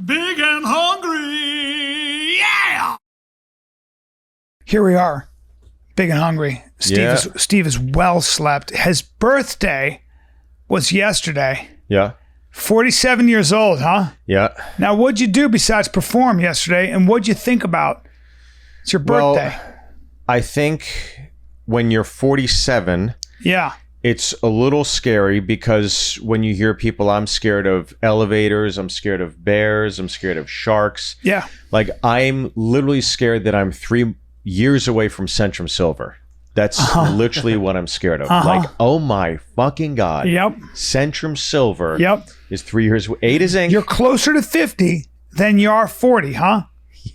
Big and hungry. Yeah. Here we are, big and hungry. Steve is well slept. His birthday was yesterday. Yeah. 47 years old, huh? Yeah. Now, what'd you do besides perform yesterday, and what'd you think about? It's your birthday. Well, I think when you're 47, yeah, it's a little scary because when you hear people, I'm scared of elevators, I'm scared of bears, I'm scared of sharks. Yeah. Like, I'm literally scared that I'm 3 years away from Centrum Silver. That's literally what I'm scared of. Like, oh my fucking God. Yep. Centrum Silver Yep. is 3 years away. 8 is ink. You're closer to 50 than you are 40, huh?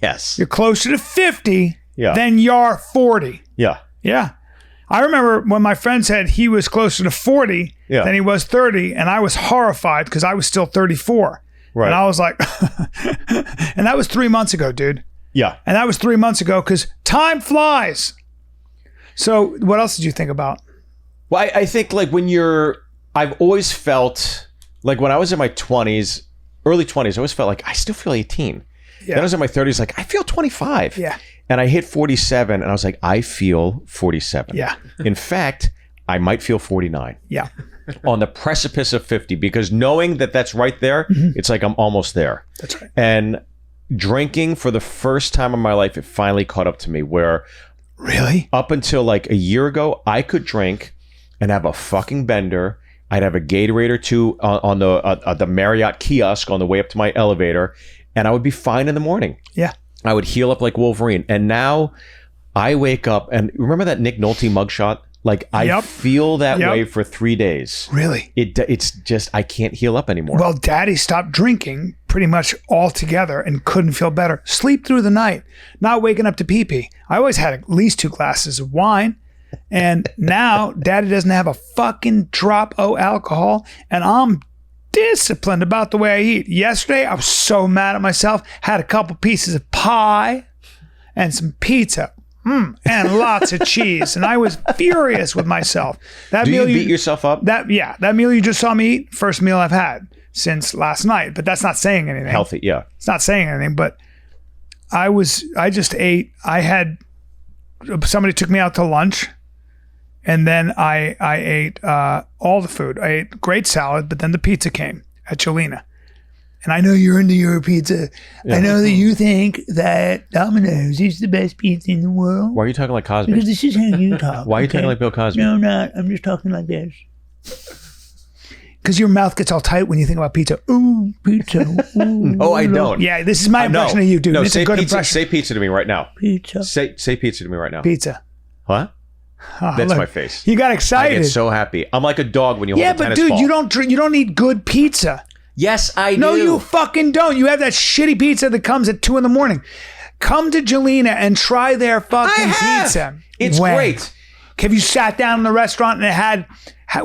Yes. You're closer to 50 Yeah. than you are 40. Yeah. Yeah. I remember when my friend said he was closer to 40 than he was 30, and I was horrified because I was still 34. Right. And I was like, and that was 3 months ago, dude. Yeah. And that was 3 months ago because time flies. So what else did you think about? Well, I think like I've always felt like when I was in my 20s, early 20s, I always felt like I still feel 18. Yeah. Then I was in my 30s, like I feel 25. Yeah. And I hit 47 and I was like, I feel 47. Yeah. In fact, I might feel 49. Yeah. On the precipice of 50, because knowing that that's right there, it's like I'm almost there. That's right. And drinking for the first time in my life, it finally caught up to me where really up until like a year ago, I could drink and have a fucking bender. I'd have a Gatorade or two on the Marriott kiosk on the way up to my elevator, and I would be fine in the morning. Yeah. I would heal up like Wolverine. And now I wake up and remember that Nick Nolte mugshot? Like I feel that way for 3 days. Really? It's just, I can't heal up anymore. Well, Daddy stopped drinking pretty much altogether and couldn't feel better. Sleep through the night, not waking up to pee-pee. I always had at least 2 glasses of wine. And now Daddy doesn't have a fucking drop of alcohol. And I'm disciplined about the way I eat. Yesterday, I was so mad at myself. Had a couple pieces of pie and some pizza. And lots of cheese. And I was furious with myself. That Do meal you beat yourself up? That meal you just saw me eat, first meal I've had since last night. But that's not saying anything. Healthy, yeah. It's not saying anything. But I just ate. Somebody took me out to lunch. And then I ate all the food. I ate great salad, but then the pizza came at Jelena. And I know you're into your pizza. Yeah. I know that you think that Domino's is the best pizza in the world. Why are you talking like Cosby? Because this is how you talk. Why are you talking like Bill Cosby? No, I'm not. I'm just talking like this. Because your mouth gets all tight when you think about pizza. Ooh, pizza. Ooh, oh, I don't. Yeah, this is my impression of you, dude. No, it's a good pizza, impression. Say pizza to me right now. Pizza. Say pizza to me right now. Pizza. What? Oh, that's look, my face. You got excited. I get so happy. I'm like a dog when you hold a tennis ball. Yeah, but dude, you don't eat good pizza. Yes, I do. No, you fucking don't. You have that shitty pizza that comes at 2 a.m. Come to Jelena and try their fucking pizza. It's great. Have you sat down in the restaurant and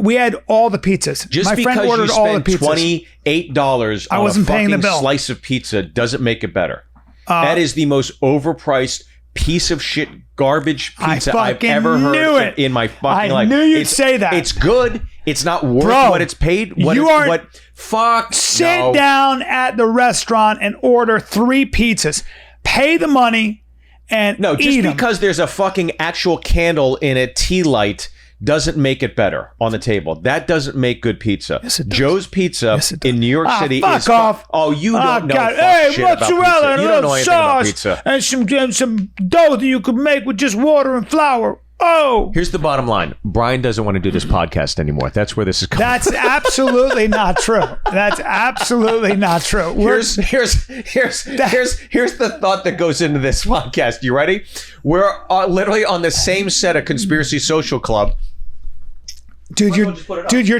we had all the pizzas. Just my because friend ordered you all the spend pizzas. $28 I on wasn't a paying the fucking bill. slice of pizza doesn't make it better. That is the most overpriced piece of shit garbage pizza I've ever heard in my fucking life. I knew you'd say that. It's good. It's not worth what it's paid. Sit down at the restaurant and order 3 pizzas. Pay the money and eat them. Because there's a fucking actual candle in a tea light doesn't make it better on the table. That doesn't make good pizza. Yes, it does. Joe's Pizza in New York City fuck is off. Oh, you don't know shit about mozzarella pizza. You don't know anything about pizza. And some dough that you could make with just water and flour. Oh. Here's the bottom line. Bryan doesn't want to do this podcast anymore. That's where this is coming That's absolutely not true. That's absolutely not true. Here's the thought that goes into this podcast. You ready? We're literally on the same set of Conspiracy Social Club. Dude, you're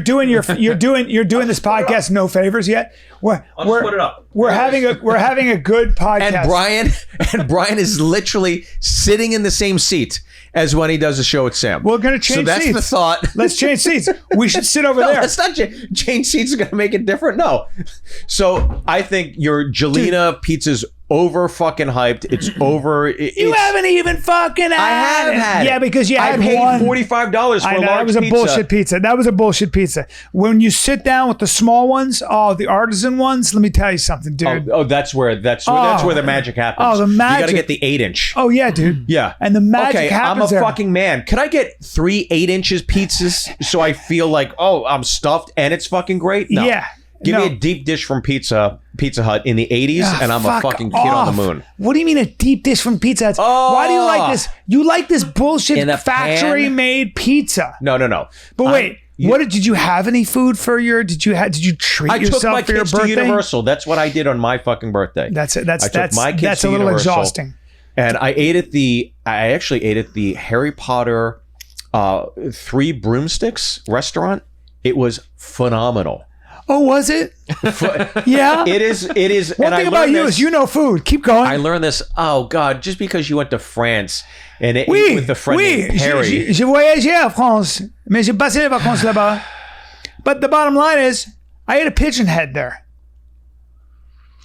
doing this podcast no favors yet. We're having a good podcast. And Bryan is literally sitting in the same seat as when he does a show at Sam. We're going to change seats. So that's the thought. Let's change seats. We should sit over there. That's not change seats is going to make it different. No. So I think your Jelena pizza's over fucking hyped. It's over. You haven't even fucking had I have had Yeah, it. because you I had paid one. $45 for a large That was a pizza. bullshit pizza. That was a bullshit pizza. When you sit down with the small ones, the artisan ones, let me tell you something, dude. Oh, that's where the magic happens. Oh, the You got to magic. get the 8-inch. Oh, yeah, dude. Yeah. And the magic I'm a happens there. fucking man. Can I get 3 8-inch pizzas so I feel like, oh, I'm stuffed and it's fucking great? No. Yeah. Give No. me a deep dish from Pizza Hut in the 80s and I'm a Fuck fucking kid on the off. moon. What do you mean a deep dish from Pizza Hut? Oh. Why do you like this? You like this bullshit In a factory-made pizza. No. But wait, did you have any food for your? Did you treat I took yourself my for your kids to birthday? Universal. That's what I did on my fucking birthday. That's it. I took my kids that's to a little Universal, exhausting. And I actually ate at the Harry Potter 3 Broomsticks restaurant. It was phenomenal. Oh, was it? Yeah. It is. One thing about you is you know food. Keep going. I learned this. Oh God! Just because you went to France and with a friend named Perry. Je voyagé à France, mais j'ai passé les vacances là-bas. But the bottom line is, I ate a pigeon head there.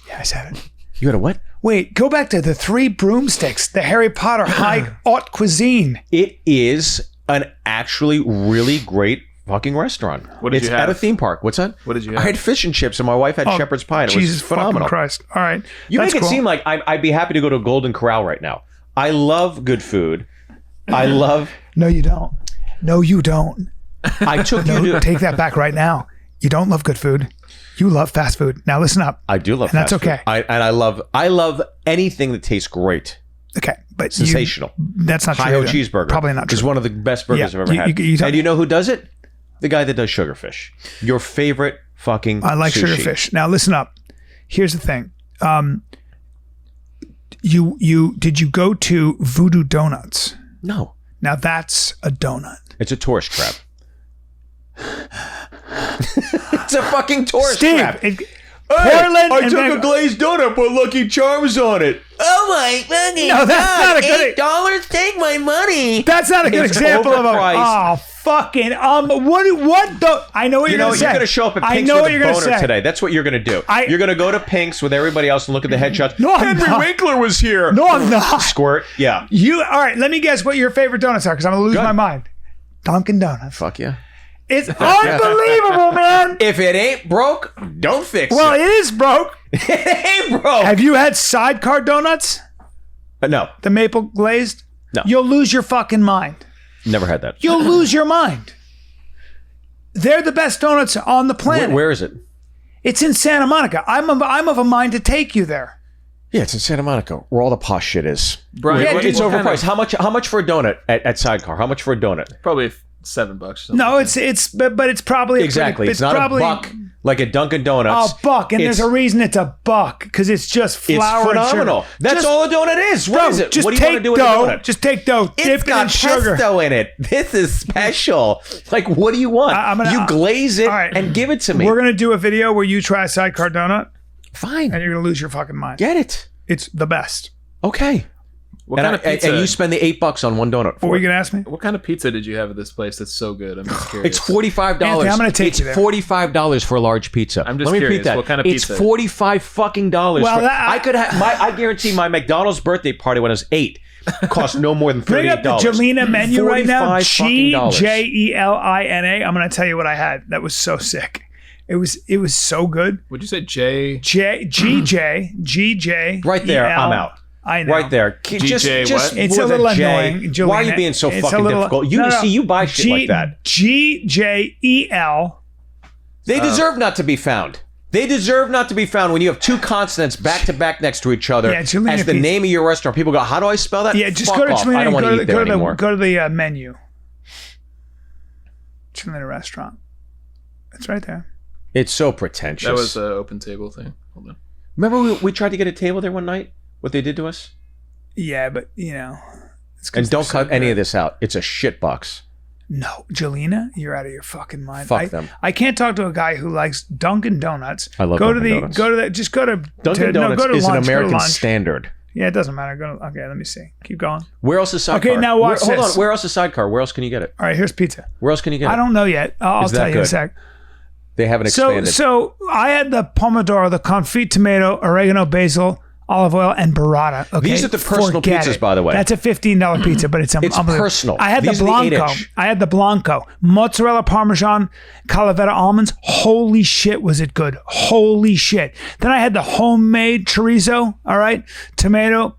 Yeah, I said it. You had a what? Wait, go back to the 3 Broomsticks, the Harry Potter high haute cuisine. It is an actually really great fucking restaurant. What did it's you have? at a theme park. What's that? What did you have? I had fish and chips, and my wife had shepherd's pie. And it Jesus was phenomenal. fucking Christ! All right, You That's make it cool. seem like I'd be happy to go to Golden Corral right now. I love good food. I love. No, you don't. No, you don't. I took No, you to. take that back right now. You don't love good food. You love fast food. Now listen up. I do love. And that's fast food. okay. I love anything that tastes great. Okay, but Sensational. That's not true. Hi-Ho either. cheeseburger. Probably not true. It's one of the best burgers Yeah, I've ever had. you And you know who does it? The guy that does sugarfish. Your favorite fucking I like sushi. sugarfish. Now listen up. Here's the thing. Did you go to Voodoo Donuts? No. Now that's a donut. It's a tourist trap. It's a fucking tourist Steve, trap. Portland I and took Vancouver- a glazed donut, put Lucky Charms on it. Oh my fucking No, that's not a good. $8, take my money. That's not a good It's example of a. overpriced. Oh fucking what the? I know what You you're know, gonna say. you're going to show up at I Pink's know with what a you're gonna boner say. today. That's what you're going to do. You're going to go to Pink's with everybody else and look at the headshots. No, I'm Henry not. Winkler was here. No, I'm not. Squirt. Yeah. All right. Let me guess what your favorite donuts are because I'm gonna lose Good. my mind. Dunkin' Donuts. Fuck yeah. It's unbelievable, man. If it ain't broke, don't fix Well, it. it is broke. It ain't broke. Have you had sidecar donuts? No. The maple glazed? No. You'll lose your fucking mind. Never had that. You'll lose your mind. They're the best donuts on the planet. Where is it? It's in Santa Monica. I'm of a mind to take you there. Yeah, it's in Santa Monica, where all the posh shit is. Brian, Yeah, what- It's what kind overpriced. of- How much for a donut at Sidecar? How much for a donut? Probably $7. or something. No, it's but it's probably Exactly. It's not probably, a buck like a Dunkin' Oh, Donuts. buck, and It's- there's a reason it's a buck because it's just It's flour and phenomenal. sugar. That's Just- all a donut is. What Bro, is it? just What do you want take to do with dough. a donut? Just take dough. It's Dip it in got sugar. pesto in it. This is special. Like, what do you want? I'm gonna- you glaze it all right. and give it to me. We're gonna do a video where you try a sidecar donut, Fine. and you're gonna lose your fucking mind. Get it. It's the best. Okay. What And, kind of pizza? and you spend the $8 on one donut. What For were it. you gonna ask me? What kind of pizza did you have at this place that's so good? I'm just curious. It's $45. Anthony, I'm gonna take it's you there. $45 for a large pizza. I'm just Let me curious, repeat that. what kind of It's pizza? $45 fucking dollars. Well, for, that- I could have. I guarantee my McDonald's birthday party when I was 8 cost no more than $38. Bring up the Jelena menu right now. $45 fucking dollars. GJELINA. I'm gonna tell you what I had. That was so sick. It was so good. Would you say J? GJ. Right there, I'm out. I know. Right there. Just what? It's a with little J. annoying. Jelena. Why are you being so It's a fucking little- difficult? You No, no. see, you buy shit like that. GJEL. They deserve not to be found. They deserve not to be found when you have two consonants back to back next to each other Yeah, Jelena as the pizza. name of your restaurant. People go, how do I spell that? Yeah, just Fuck go to off. Jelena. I don't want to eat there anymore. Go to the menu. Jelena restaurant. It's right there. It's so pretentious. That was an open table thing. Hold on. Remember we tried to get a table there one night? What they did to us? Yeah, but it's 'cause And don't they're so cut any good. of this out. It's a shit box. No, Jelena, you're out of your fucking mind. Fuck them. I can't talk to a guy who likes Dunkin' Donuts. I love go Dunkin' to the Donuts. go to that. Just go to Dunkin' Donuts go to is lunch, an go to American lunch. standard. Yeah, it doesn't matter. Okay, let me see. Keep going. Where else is Sidecar? Okay, now watch Hold this. on. Where else is Sidecar? Where else can you get it? All right, here's pizza. Where else can you get it? I don't know yet. I'll Is that tell you in a good? sec. They haven't So expanded. I had the pomodoro, the confit tomato, oregano, basil. olive oil, and burrata. Okay, These are the personal Forget pizzas, it. by the way. That's a $15 pizza, but it's unbelievable. personal. I had These the are the Blanco. 8-inch. I had the Blanco. Mozzarella, Parmesan, Calavetta almonds. Holy shit, was it good. Holy shit. Then I had the homemade chorizo, all right? Tomato,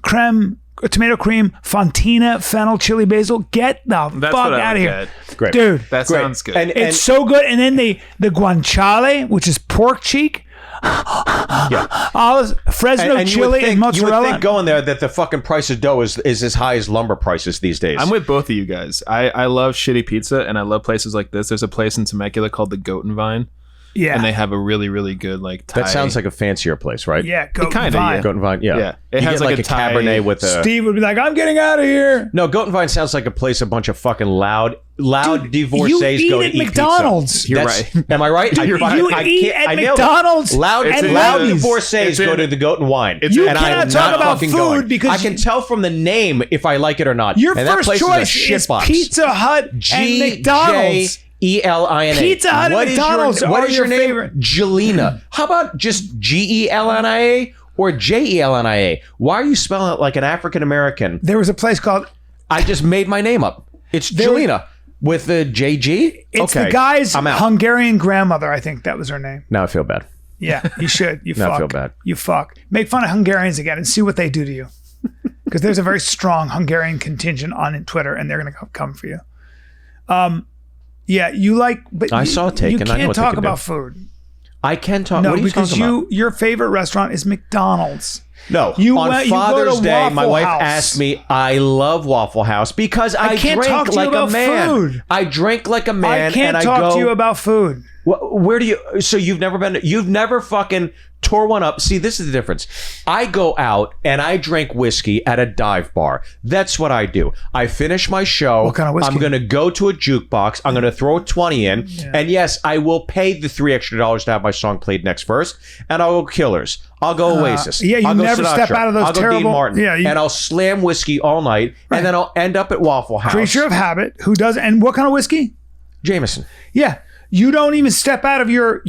tomato cream, fontina, fennel, chili basil. Get the That's fuck what I out of would here. get. Great. Dude, That Great. sounds good. And it's so good. And then the guanciale, which is pork cheek, olives, Fresno you would chili, think, and mozzarella. You would think going there that the fucking price of dough is as high as lumber prices these days. I'm with both of you guys. I love shitty pizza, and I love places like this. There's a place in Temecula called the Goat and Vine, yeah. and they have a really, really good Thai. that sounds like a fancier place, right? yeah, Goat kinda, and Vine. yeah. Goat and Vine, yeah. Yeah. It You has get like a a Thai- Cabernet with a... Steve would be like, I'm getting out of here. No, Goat and Vine sounds like a place a bunch of fucking loud Dude, divorcees you go eat to at eat McDonald's. pizza. You're That's- right. Am I right? Dude, you eat at nailed it. McDonald's Loud and loud Wendy's. divorcees It's go in- to the Goat and Wine. You and I am cannot talk not about fucking food going. because I can tell from the name if I like it or not. Your and that first place choice is a is shitbox. Pizza Hut and McDonald's. Gelina. Pizza Hut and What is McDonald's What are is your your name? favorite. Gelina. How about just Gelnia or Jelnia? Why are you spelling it like an African American? There was a place called, I just made my name up. It's Jelina with the JG. it's okay. the guy's I'm out. Hungarian grandmother, I think that was her name. Now I feel bad. Yeah, you should. You Now I fuck. feel bad. You fuck. Make fun of Hungarians again and see what they do to you. Because there's a very strong Hungarian contingent on Twitter, and they're going to come for you. Yeah, you like, but I you, saw Taken. You I know can't what they talk can do. about food. I can talk. No, what are you because talking about? your favorite restaurant is McDonald's. No, You on went- you go to Father's Day, my Waffle wife House. asked me, I love Waffle House because I can't drink talk to you like a about man. food. I drink like a man. I can't and talk I go, to you about food. Where do you? So you've never fucking tore one up. See, this is the difference. I go out and I drink whiskey at a dive bar. That's what I do. I finish my show. What kind of whiskey? I'm going to go to a jukebox. I'm going to throw a 20 in. And yes, I will pay the $3 extra to have my song played next verse. And I'll go Killers. I'll go Oasis. yeah, you I'll go never step Sinatra. out of those I'll go terrible- Dean Martin. yeah, you- and I'll slam whiskey all night. And then I'll end up at Waffle House. Creature of habit. Who does? And what kind of whiskey? Jameson. Yeah, you don't even step out of your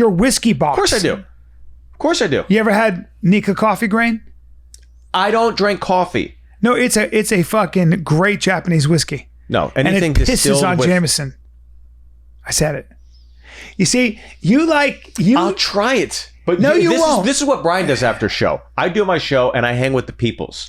whiskey box. Of course I do. Of course I do. You ever had Nika coffee grain? I don't drink coffee. No, it's a fucking great Japanese whiskey. No, And anything it pisses distilled on with... Jameson. I said it. You see, I'll try it. But No, you won't. This is what Bryan does after show. I do my show and I hang with the peoples.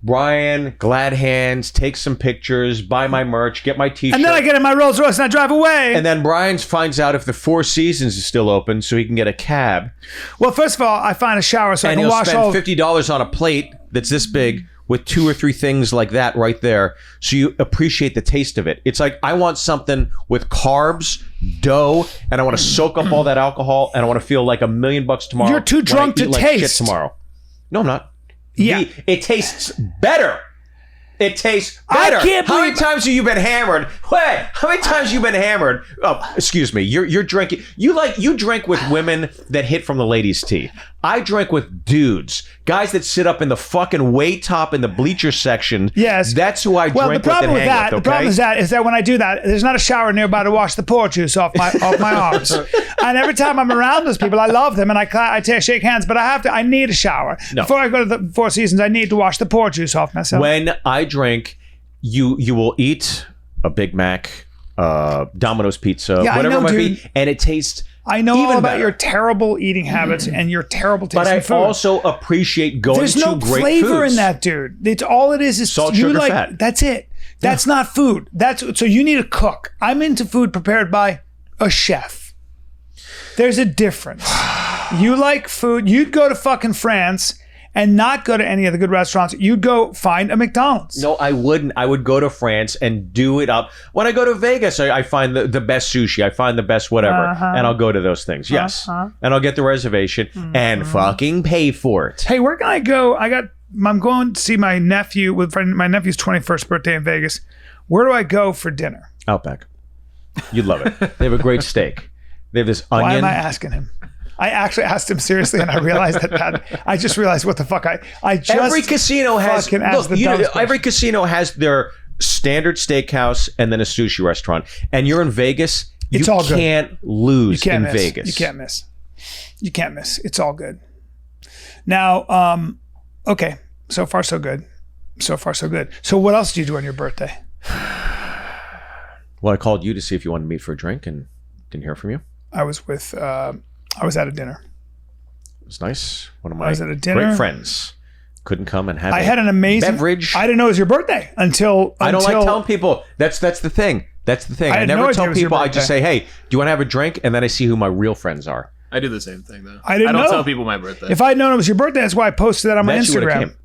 Bryan, glad hands, take some pictures, buy my merch, get my t-shirt. and then I get in my Rolls Royce and I drive away. And then Bryan finds out if the Four Seasons is still open so he can get a cab. Well, first of all, I find a shower so And I can he'll wash all. spend $50 on a plate that's this big with 2 or 3 things like that right there. So you appreciate the taste of it. It's like, I want something with carbs, dough, and I want to soak up all that alcohol and I want to feel like $1 million tomorrow. You're too when I drunk eat to like taste. shit tomorrow. No, I'm not. Yeah. It tastes better. It tastes I better. can't How many believe- times have you been hammered? Wait, how many times have you been hammered? Oh, excuse me. You're drinking. You drink with women that hit from the ladies' tee. I drink with dudes, guys that sit up in the fucking way top in the bleacher section. Yes. That's who I Well, drink the problem with with and hang that, with. the Okay. problem is that when I do that, there's not a shower nearby to wash the pork juice off my arms. And every time I'm around those people, I love them and I shake hands, but I need a shower. No. Before I go to the Four Seasons, I need to wash the pork juice off myself. When I drink, you will eat a Big Mac, Domino's pizza, Yeah, I whatever know, it might dude. be, and it tastes. I know even all about better. your terrible eating habits and your terrible taste But I in food. also appreciate going There's to no great flavor foods. in that, dude. It's all it is Salt, you sugar, like. fat. That's it. That's not food. So you need a cook. I'm into food prepared by a chef. There's a difference. You like food. You'd go to fucking France and not go to any of the good restaurants. You'd go find a McDonald's. No, I wouldn't. I would go to France and do it up. When I go to Vegas, I find the best sushi. I find the best whatever. And I'll go to those things. Yes. And I'll get the reservation and fucking pay for it. Hey, where can I go? I'm going to see my nephew my nephew's 21st birthday in Vegas. Where do I go for dinner? Outback. You'd love it. They have a great steak. They have this onion. Why am I asking him? I actually asked him seriously, and I realized I just realized what the fuck I just Every casino has fucking asked look, the dumbest every question. casino has their standard steakhouse and then a sushi restaurant. And you're in Vegas, It's you all good. can't lose You can't in miss. Vegas. You can't miss. You can't miss. It's all good. Now, okay. So far, so good. So far, so good. So what else did you do on your birthday? Well, I called you to see if you wanted to meet for a drink and didn't hear from you. I was at a dinner. It was nice. One of I my was at a dinner. great friends couldn't come and have I had an amazing beverage. I didn't know it was your birthday until I don't like telling people. That's the thing. That's the thing. I had no never idea it tell was your people. I just birthday. say, hey, do you want to have a drink? And then I see who my real friends are. I do the same thing though. I didn't don't know. tell people my birthday. If I had known it was your birthday, that's why I posted that on my Then she would've Instagram. came.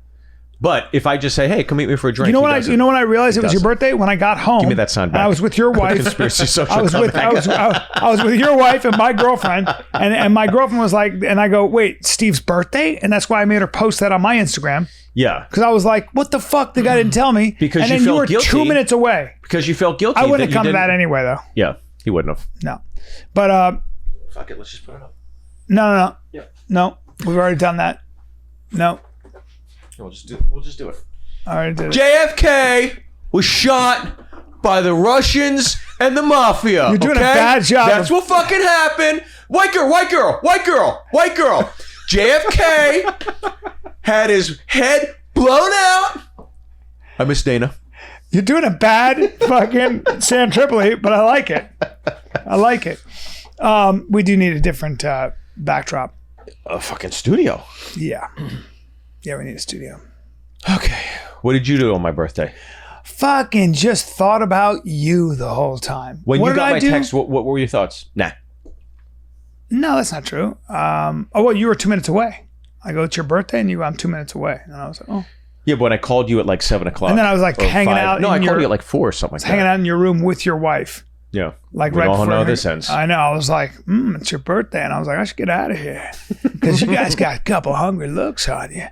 But if I just say, hey, come meet me for a drink. You know he when doesn't. I realized it was your doesn't. birthday? When I got home. Give me that sound and back. I was with your wife. Conspiracy social I was with your wife and my girlfriend, and my girlfriend was like, and I go, wait, Steve's birthday, and that's why I made her post that on my Instagram Yeah. because I was like, what the fuck? The guy didn't tell me. Because and you then felt you were guilty. 2 minutes away. Because you felt guilty. I wouldn't have you come to didn't- that anyway, though. Yeah, he wouldn't have. No, but Fuck it, let's just put it up. no. Yeah. No, we've already done that. No, We'll just do it. I already did it. JFK was shot by the Russians and the mafia. You're doing a okay? bad job That's of- what fucking happened. White girl. JFK had his head blown out. I miss Dana. You're doing a bad fucking San Tripoli, but I like it. We do need a different backdrop. A fucking studio. Yeah, we need a studio. Okay. What did you do on my birthday? Fucking just thought about you the whole time. When What you did got I my do? text, what were your thoughts? Nah. No, that's not true. You were 2 minutes away. I go, it's your birthday, and I'm 2 minutes away, and I was like, oh. Yeah, but when I called you at like 7 o'clock. And then I was like or hanging 5. out No, in I called your- you at like 4 or something like that. Hanging out in your room with your wife. Yeah. Like We right all before know how this ends. I know. I was like, it's your birthday. And I was like, I should get out of here. Because you guys got a couple hungry looks on you.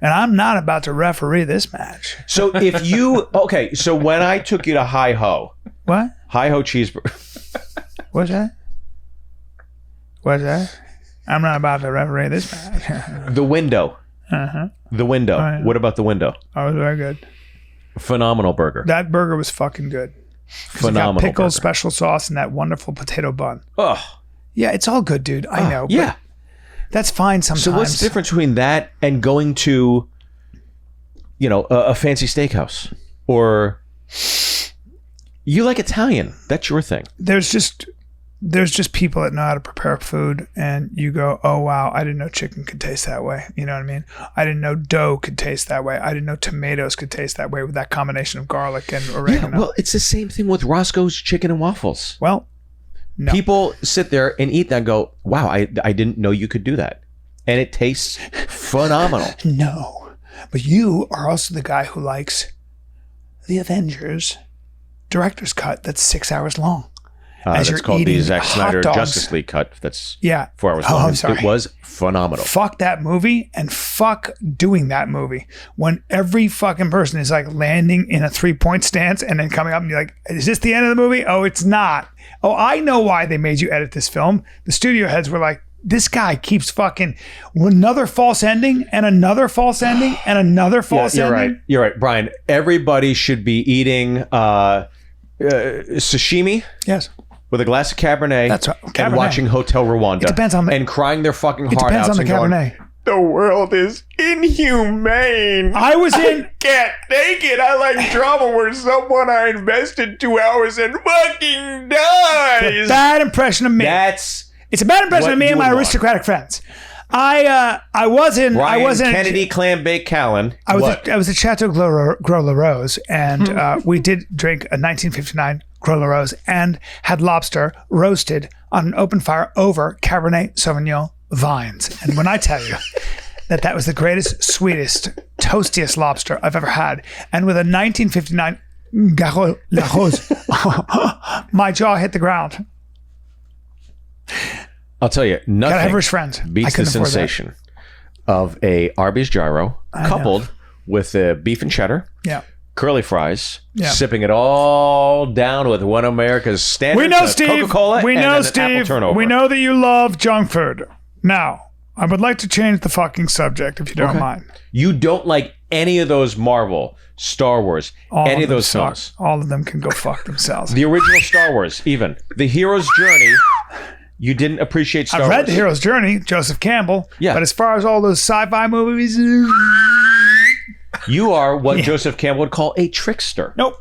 And I'm not about to referee this match. So if you so when I took you to Hi Ho What? Cheeseburger. What's that? What's that? I'm not about to referee this match. The window. The window. Oh, yeah. What about the window? I was very good. Phenomenal burger. That burger was fucking good. 'Cause Phenomenal it got pickles, burger. special sauce, and that wonderful potato bun. Oh, Yeah, it's all good, dude. I know. yeah. But that's fine sometimes. So what's the difference between that and going to, a fancy steakhouse? Or you like Italian? That's your thing. There's just people that know how to prepare food, and you go, oh wow, I didn't know chicken could taste that way. You know what I mean? I didn't know dough could taste that way. I didn't know tomatoes could taste that way with that combination of garlic and oregano. Yeah, well, it's the same thing with Roscoe's Chicken and Waffles. Well, no. People sit there and eat that and go, wow, I didn't know you could do that. And it tastes phenomenal. No. But you are also the guy who likes the Avengers director's cut that's 6 hours long. As That's you're called the eating Zack hot Snyder dogs. Justice League cut. That's Yeah. 4 hours Oh, long. I'm sorry. It was phenomenal. Fuck that movie and fuck doing that movie when every fucking person is like landing in a 3-point stance and then coming up and be like, is this the end of the movie? Oh, it's not. Oh, I know why they made you edit this film. The studio heads were like, this guy keeps fucking another false ending and another false ending and another false You're ending. right. You're right, Brian. Everybody should be eating sashimi Yes. with a glass of Cabernet, That's right. and Cabernet. watching Hotel Rwanda. It depends on the- and crying their fucking It heart depends out on the and Cabernet. going, the world is inhumane. I was in. Can't take it. I like drama where someone I invested 2 hours in fucking dies. Bad impression of me. It's a bad impression what of me you and my would want. aristocratic friends. I was in. I Ryan was in. Kennedy Clam Bake Callen. I was What? at, I was at Chateau Gros La Rose, and we did drink a 1959 Gros La Rose and had lobster roasted on an open fire over Cabernet Sauvignon vines. And when I tell you that was the greatest, sweetest, toastiest lobster I've ever had, and with a 1959 Gros La Rose, my jaw hit the ground. I'll tell you, Gotta have nothing rich friends. I beats the couldn't afford that. sensation of a Arby's gyro coupled with beef and cheddar, Yeah. curly fries, Yeah. sipping it all down with one of America's standard We know, Steve. Coca-Cola We and know, then an apple Steve. turnover. We know that you love junk food. Now, I would like to change the fucking subject, if you don't mind. You don't like any of those Marvel, Star Wars, any of them those suck. films. All of them can go fuck themselves. The original Star Wars, even. The hero's journey You didn't appreciate Star I've read Wars. The Hero's Journey, Joseph Campbell. Yeah. But as far as all those sci-fi movies, You are what Joseph Campbell would call a trickster. nope.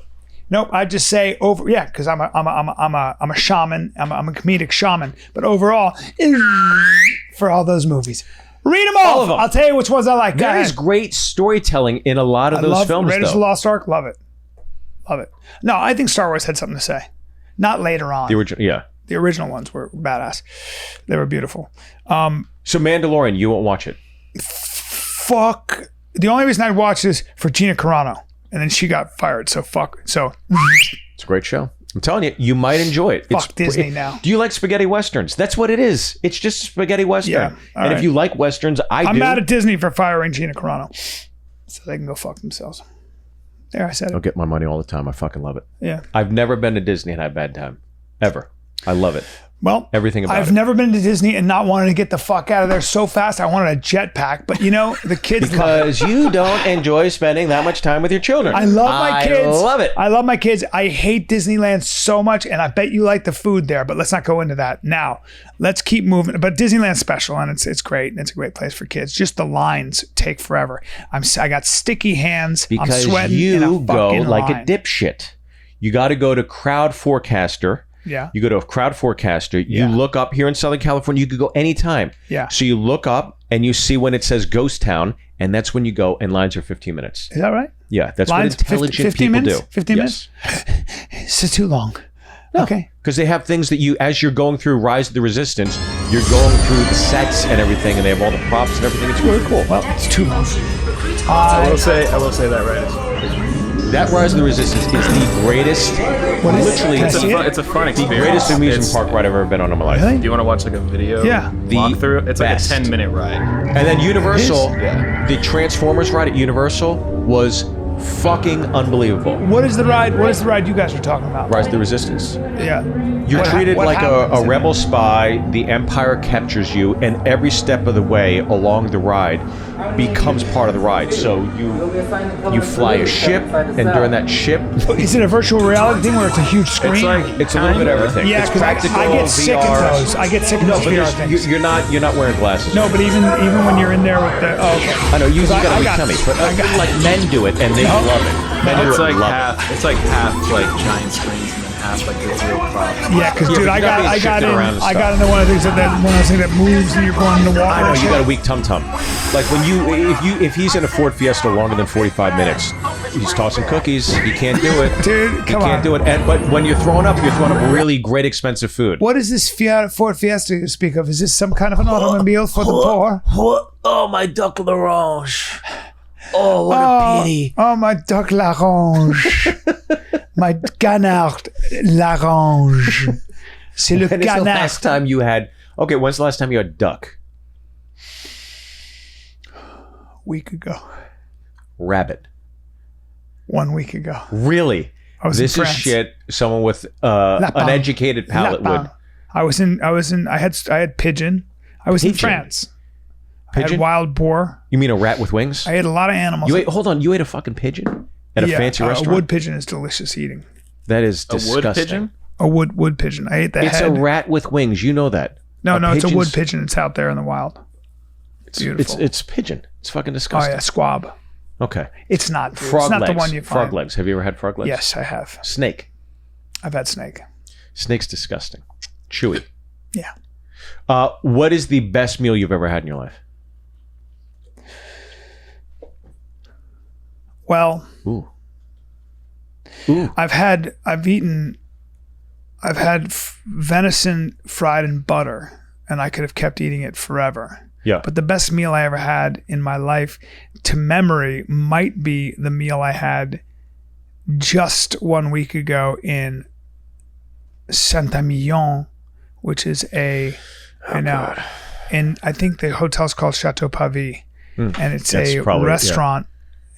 I just say over. Yeah, because I'm a shaman. I'm a comedic shaman. But overall, for all those movies, read them all. of them. I'll tell you which ones I like. Go There ahead. is great storytelling in a lot of I those love films, Raiders of though. the Lost Ark. Love it. No, I think Star Wars had something to say. Not later on. The original, yeah. The original ones were badass. They were beautiful. So Mandalorian, you won't watch it. Fuck. The only reason I'd watch this for Gina Carano, and then she got fired. So fuck. So It's a great show. I'm telling you, you might enjoy it. fuck Disney now. Do you like spaghetti westerns? That's what it is. It's just a spaghetti western. Yeah, all And right. if you like westerns, I'm do. mad at Disney for firing Gina Carano, so they can go fuck themselves. There, I said I'll it. get my money all the time. I fucking love it. Yeah. I've never been to Disney and had a bad time. Ever. I love it. Well, Everything about I've it. never been to Disney and not wanted to get the fuck out of there so fast. I wanted a jetpack, but you know the kids. Because you don't enjoy spending that much time with your children. I love my kids. I love it. I love my kids. I hate Disneyland so much, and I bet you like the food there. But let's not go into that now. Let's keep moving. But Disneyland's special, and it's great, and it's a great place for kids. Just the lines take forever. I got sticky hands. Because I'm sweating in a you go fucking like line. a dipshit. You got to go to Crowd Forecaster. Yeah. You go to a Crowd Forecaster. You Yeah. look up here in Southern California. You could go anytime. Yeah. So you look up and you see when it says Ghost Town, and that's when you go. And lines are 15 minutes. Is that right? Yeah, that's Lines, what intelligent 15 people minutes? do. 15 yes. It's too long. Okay. Because they have things that you, as you're going through Rise of the Resistance, you're going through the sets and everything, and they have all the props and everything. It's really cool. Well, it's too long. I will say that right. That Rise of the Resistance is the greatest, What is it? literally, Can I it's see the it? It's a fun greatest experience. amusement It's- park ride I've ever been on in my life. Really? Do you want to watch like a video Yeah. walkthrough? It's like best. a 10-minute ride. And then Universal, Yeah. the Transformers ride at Universal was fucking unbelievable. What is the ride? What is the ride you guys are talking about? Rise of the Resistance. Yeah. You're treated what like happens a in rebel spy. The Empire captures you, and every step of the way along the ride becomes part of the ride. So you fly a ship, and during that ship, Is it a virtual reality thing where it's a huge screen? it's a little bit of everything. yeah, it's because practical, I get sick of VR. those. I get sick of those But VR things. you're not wearing glasses. No, but even when you're in there with the okay. I know you got a I weak got- tummy, but I got- like men do it, and they No. love it. Men do It's it like and love half. It's like half like giant screens and then half like the real props. Yeah, because Yeah, dude, but I you gotta got be I got shifted in around and I got stuff. into one of the things that one of those things that moves and you're going in the water. I know and you shit. got a weak tum tum. Like when if he's in a Ford Fiesta longer than 45 minutes, he's tossing cookies. He can't do it. Dude, He come on. can't do it. But when you're throwing up really great expensive food. What is this Ford Fiesta you speak of? Is this some kind of an automobile for the poor? Oh, my duck l'orange. Oh, what Oh, my duck l'orange. My canard l'orange. C'est le When is the canard. last time you had? Okay, when's the last time you had duck? Week ago. Rabbit. 1 week ago. Really? I was This in is France. shit someone with Lapin. an educated palate Lapin. would. I had pigeon. I was in Pigeon? France. I Pigeon? had wild boar. You mean a rat with wings? I ate a lot of animals. You ate a fucking pigeon at a fancy A restaurant? wood pigeon is delicious eating. That is A disgusting. wood pigeon? A wood pigeon. I ate the It's head. a rat with wings. You know that. no, it's a wood pigeon's- pigeon. It's out there in the wild. It's beautiful. It's pigeon. It's fucking Oh disgusting. yeah, squab. Okay. It's not. Dude. Frog it's not legs. the one you Frog find. legs. Have you ever had frog legs? Yes, I have. Snake. I've had snake. Snake's disgusting. Chewy. Yeah. What is the best meal you've ever had in your life? Well, Ooh. I've had venison fried in butter, and I could have kept eating it forever. Yeah. But the best meal I ever had in my life, to memory, might be the meal I had just 1 week ago in Saint-Emilion, which is and I think the hotel's called Chateau Pavie, and it's That's a probably- restaurant,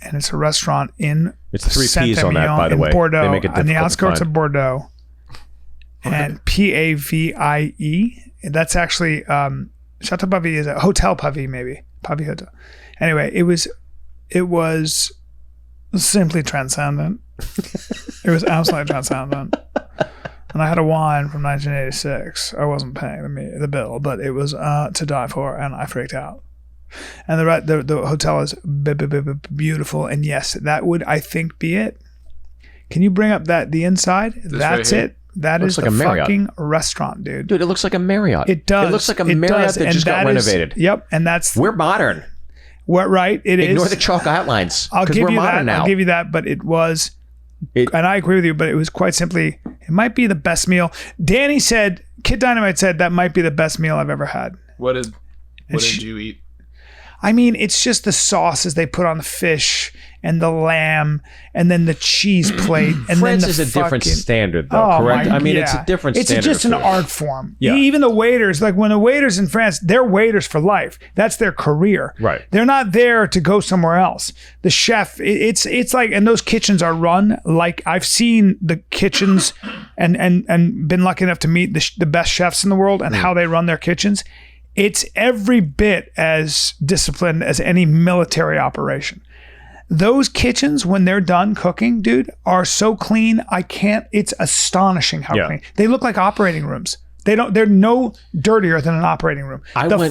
and it's a restaurant in It's 3 P's on that, Saint-Emilion by the in way. Bordeaux, They make it on the difficult to outskirts find. of Bordeaux, and Pavie. That's actually Chateau Pavie is a hotel Pavie, maybe Pavie Hotel. Anyway, it was simply transcendent. It was absolutely transcendent. and I had a wine from 1986. I wasn't paying the bill, but it was to die for, and I freaked out. And the hotel is beautiful, and yes, that would, I think, be it. Can you bring up the inside? That's right it. That is like the a Marriott. fucking restaurant, dude. Dude, it looks like a Marriott. It does. It looks like a Marriott that just got renovated. Yep, and that's We're modern. what right. It is. Ignore the chalk outlines I'll because give we're you modern that. now. I'll give you that, but it was, and I agree with you. But it was quite simply, it might be the best meal. Danny said, Kid Dynamite said that might be the best meal I've ever had. What did you eat? I mean, it's just the sauces they put on the fish and the lamb, and then the cheese plate, and France then the is a different standard, though. Oh, Correct? my- I mean, yeah. it's a different It's standard. just an of food. art form. Yeah. Even the waiters, like when the waiters in France, they're waiters for life. That's their career. Right. They're not there to go somewhere else. The chef, it's like, and those kitchens are run like, I've seen the kitchens and been lucky enough to meet the best chefs in the world and how they run their kitchens. It's every bit as disciplined as any military operation. Those kitchens, when they're done cooking, dude, are so clean. It's astonishing how clean. They look like operating rooms. They're no dirtier than an operating room.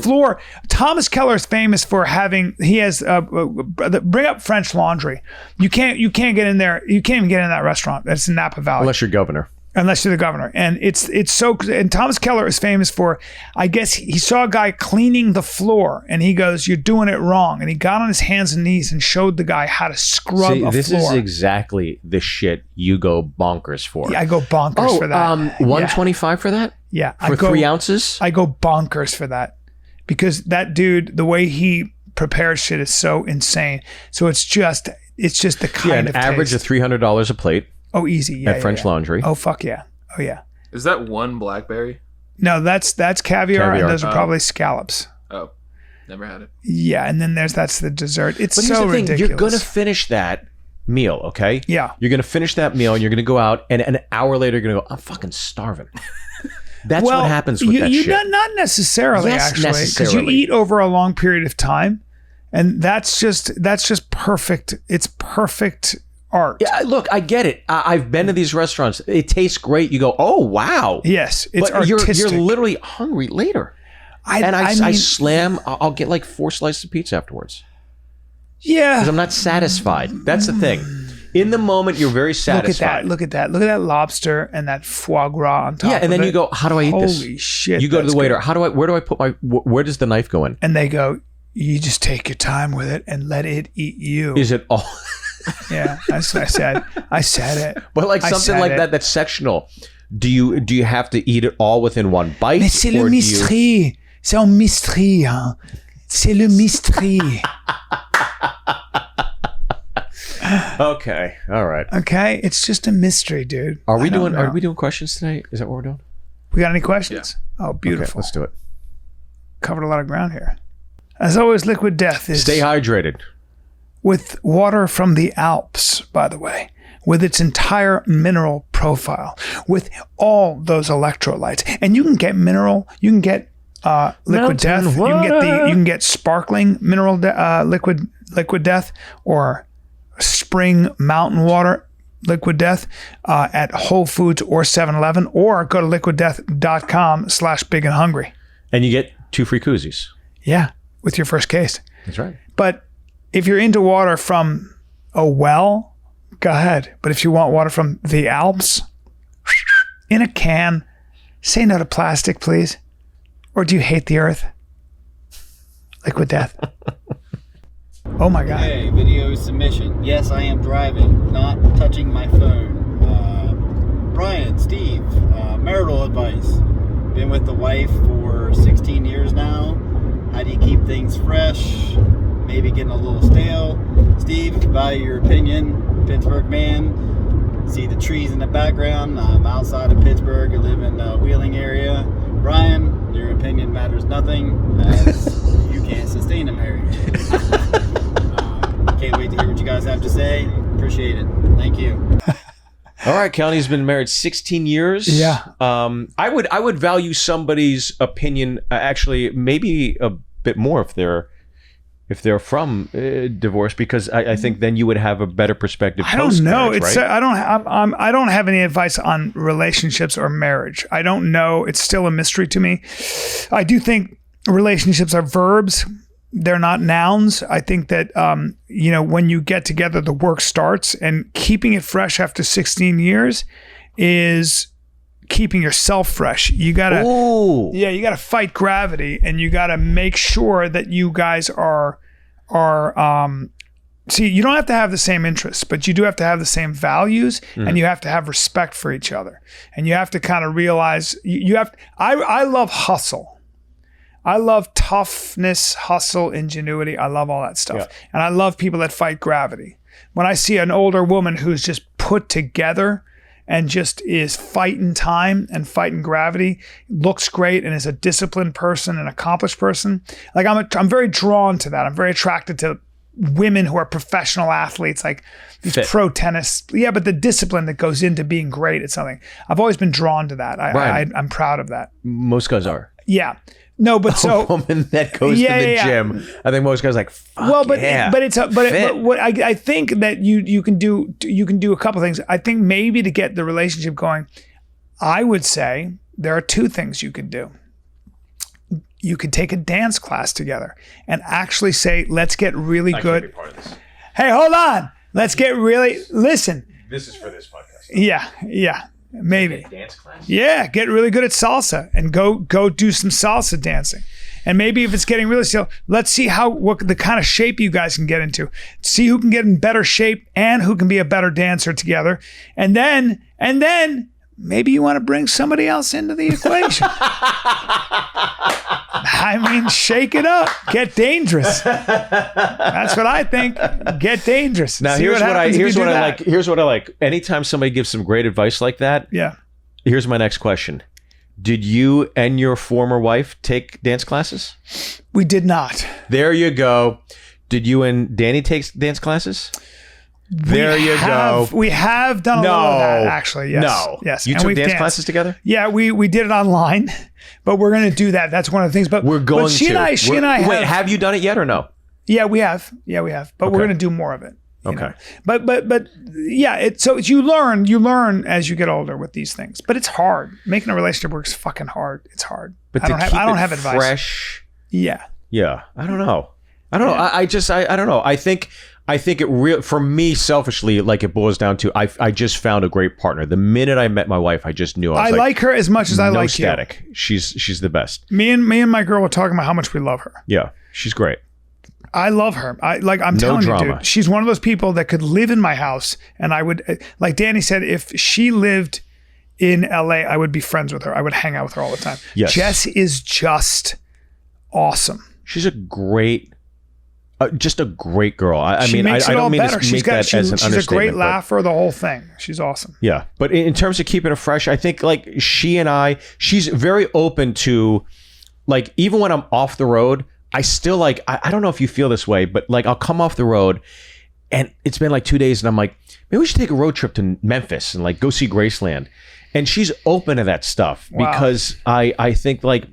Floor, Thomas Keller is famous for he has, bring up French Laundry. You can't get in there. You can't even get in that restaurant. That's in Napa Valley. Unless you're governor. Unless you're the governor. And it's so, and Thomas Keller is famous for, I guess he saw a guy cleaning the floor and he goes, "You're doing it wrong." And he got on his hands and knees and showed the guy how to scrub a This floor. is exactly the shit you go bonkers for. Yeah, I go bonkers for that. 125 for that? Yeah. For 3 ounces? I go bonkers for that because that dude, the way he prepares shit is so insane. So it's just the kind an of average taste. of $300 a plate Oh, easy. Yeah. at French Laundry. Oh, fuck yeah. Oh, yeah. Is that one blackberry? No, that's caviar, and Caviar. those are probably scallops. Oh, never had it. Yeah, and then that's the dessert. It's But here's so the thing, ridiculous. you're going to finish that meal, okay? Yeah. You're going to finish that meal and you're going to go out and an hour later you're going to go, I'm fucking starving. That's what happens with that shit. Not necessarily, Yes, actually, because you necessarily. eat over a long period of time, and that's just perfect. It's perfect art. Yeah, look, I get it. I've been to these restaurants. It tastes great. You go, oh, wow. Yes, it's But you're artistic. literally hungry later. I slam, I'll get like 4 slices of pizza afterwards. Yeah. Because I'm not satisfied. That's the thing. In the moment, you're very satisfied. Look at that lobster and that foie gras on top. Yeah, and then you go, how do I eat this? Holy shit! You go to the that's waiter. good. Where do I put where does the knife go in? And they go, you just take your time with it and let it eat you. Is it all? Yeah, I said it. But like I something said like it. that's sectional. Do you have to eat it all within one bite? Mais c'est le or do you- mystery. C'est un mystery, hein. C'est le mystery. Okay, all right. Okay, it's just a mystery, dude. Are we I don't know. Are we doing questions tonight? Is that what we're doing? We got any questions? Oh, Okay, beautiful. let's do it. Covered a lot of ground here. As always, Liquid Death is Stay hydrated. with water from the Alps, by the way, with its entire mineral profile, with all those electrolytes. And you can get liquid Mountain death. You can get sparkling mineral liquid death, or spring mountain water liquid death at Whole Foods or 7-Eleven, or go to liquiddeath.com/big and hungry. And you get 2 free koozies. Yeah, with your first case. That's right. But if you're into water from a well, go ahead. But if you want water from the Alps, in a can, say no to plastic, please. Or do you hate the earth? Liquid Death. Oh my God. Hey, video submission. Yes, I am driving, not touching my phone. Bryan, Steve, marital advice. Been with the wife for 16 years now. How do you keep things fresh? Maybe getting a little stale. Steve, value your opinion. Pittsburgh man. See the trees in the background. I'm outside of Pittsburgh. I live in the Wheeling area. Brian, your opinion matters nothing, as you can't sustain a marriage. Can't wait to hear what you guys have to say. Appreciate it. Thank you. All right, Callen's been married 16 years. Yeah. I would value somebody's opinion, actually maybe a bit more if they're if they're from divorce, because I think then you would have a better perspective. I don't know. Right? I don't have any advice on relationships or marriage. I don't know. It's still a mystery to me. I do think relationships are verbs. They're not nouns. I think that, when you get together, the work starts, and keeping it fresh after 16 years is keeping yourself fresh. You gotta fight gravity, and you gotta make sure that you guys are see, you don't have to have the same interests, but you do have to have the same values, and you have to have respect for each other. And you have to kind of realize I love hustle. I love toughness, hustle, ingenuity. I love all that stuff. Yeah. And I love people that fight gravity. When I see an older woman who's just put together and just is fighting time and fighting gravity, looks great, and is a disciplined person, an accomplished person. Like I'm very drawn to that. I'm very attracted to women who are professional athletes, like these pro tennis. Yeah, but the discipline that goes into being great at something. I've always been drawn to that. I'm proud of that. Most guys are. Yeah. No, but so a woman that goes to the gym. I think most guys are like, fuck but I think that you can do a couple things. I think maybe to get the relationship going, I would say there are two things you could do. You could take a dance class together and actually say, let's get really good. Can't be part of this. Hey, hold on. Let's get really, listen. This is for this podcast. Yeah. Maybe. Dance class? Yeah, get really good at salsa and go do some salsa dancing. And maybe if it's getting really still, let's see what the kind of shape you guys can get into. See who can get in better shape and who can be a better dancer together. And then maybe you want to bring somebody else into the equation. I mean, shake it up. Get dangerous. That's what I think. Get dangerous. Now, here's what I like. Anytime somebody gives some great advice like that, here's my next question. Did you and your former wife take dance classes? We did not. There you go. Did you and Danny take dance classes? There you go. We have done a little of that, actually. Yes. No. Yes. You took dance classes together? Yeah, we did it online, but we're going to do that. That's one of the things. But we're going to. She and I. Wait, have you done it yet or no? Yeah, we have. But we're going to do more of it. Okay. But yeah. So you learn as you get older with these things. But it's hard. Making a relationship work is fucking hard. It's hard. But I don't have advice. Fresh. Yeah. Yeah. I don't know. I don't know. I think it for me selfishly, like it boils down to I just found a great partner. The minute I met my wife, I just knew I like her as much as I like static. You. She's the best. Me and my girl were talking about how much we love her. Yeah, she's great. I love her. I'm telling you, dude. She's one of those people that could live in my house, and I would, like Danny said, if she lived in LA, I would be friends with her. I would hang out with her all the time. Yes. Jess is just awesome. She's a great. Just a great girl. I don't mean to make that as an understatement. She's a great laugher, the whole thing. She's awesome. Yeah. But in terms of keeping it fresh, I think like she's very open to, like, even when I'm off the road, I still like, I don't know if you feel this way, but like I'll come off the road and it's been like 2 days and I'm like, maybe we should take a road trip to Memphis and like go see Graceland. And she's open to that stuff because I think like,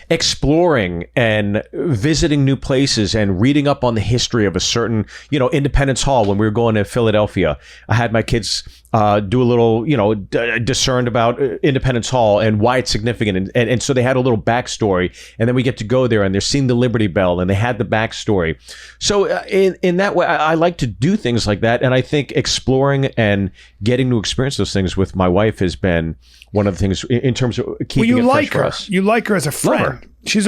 exploring and visiting new places and reading up on the history of a certain, Independence Hall. When we were going to Philadelphia, I had my kids do a little, discerned about Independence Hall and why it's significant. And so they had a little backstory, and then we get to go there and they're seeing the Liberty Bell and they had the backstory. So in that way, I like to do things like that. And I think exploring and getting to experience those things with my wife has been one of the things in terms of keeping it fresh for us. You like her as a friend. She's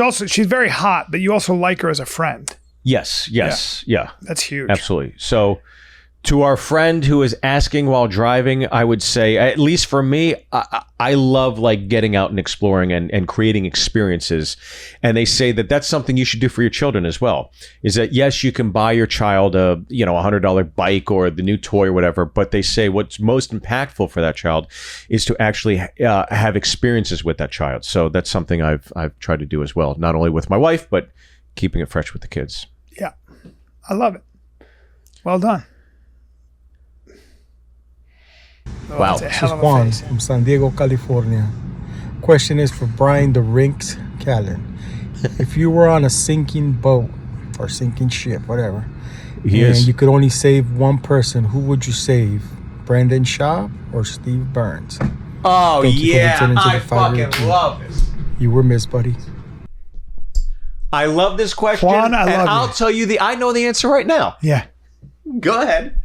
very hot, but you also like her as a friend. Yes. Yeah. That's huge. Absolutely. So to our friend who is asking while driving, I would say, at least for me, I love like getting out and exploring and creating experiences. And they say that that's something you should do for your children as well. Is that, yes, you can buy your child a $100 bike or the new toy or whatever, but they say what's most impactful for that child is to actually have experiences with that child. So that's something I've tried to do as well, not only with my wife, but keeping it fresh with the kids. Yeah, I love it. Well done. Wow. This is Juan from San Diego, California. Question is for Bryan the Rinks Callen. If you were on a sinking boat or sinking ship, whatever. He and is. you could only save one person. Who would you save? Brendan Schaub or Steve Burns? Oh, Thank you for yeah. returning to I the five-year fucking team. love this. You were missed, buddy. I love this question. Juan, I love I'll you. tell you I know the answer right now. Yeah. Go ahead.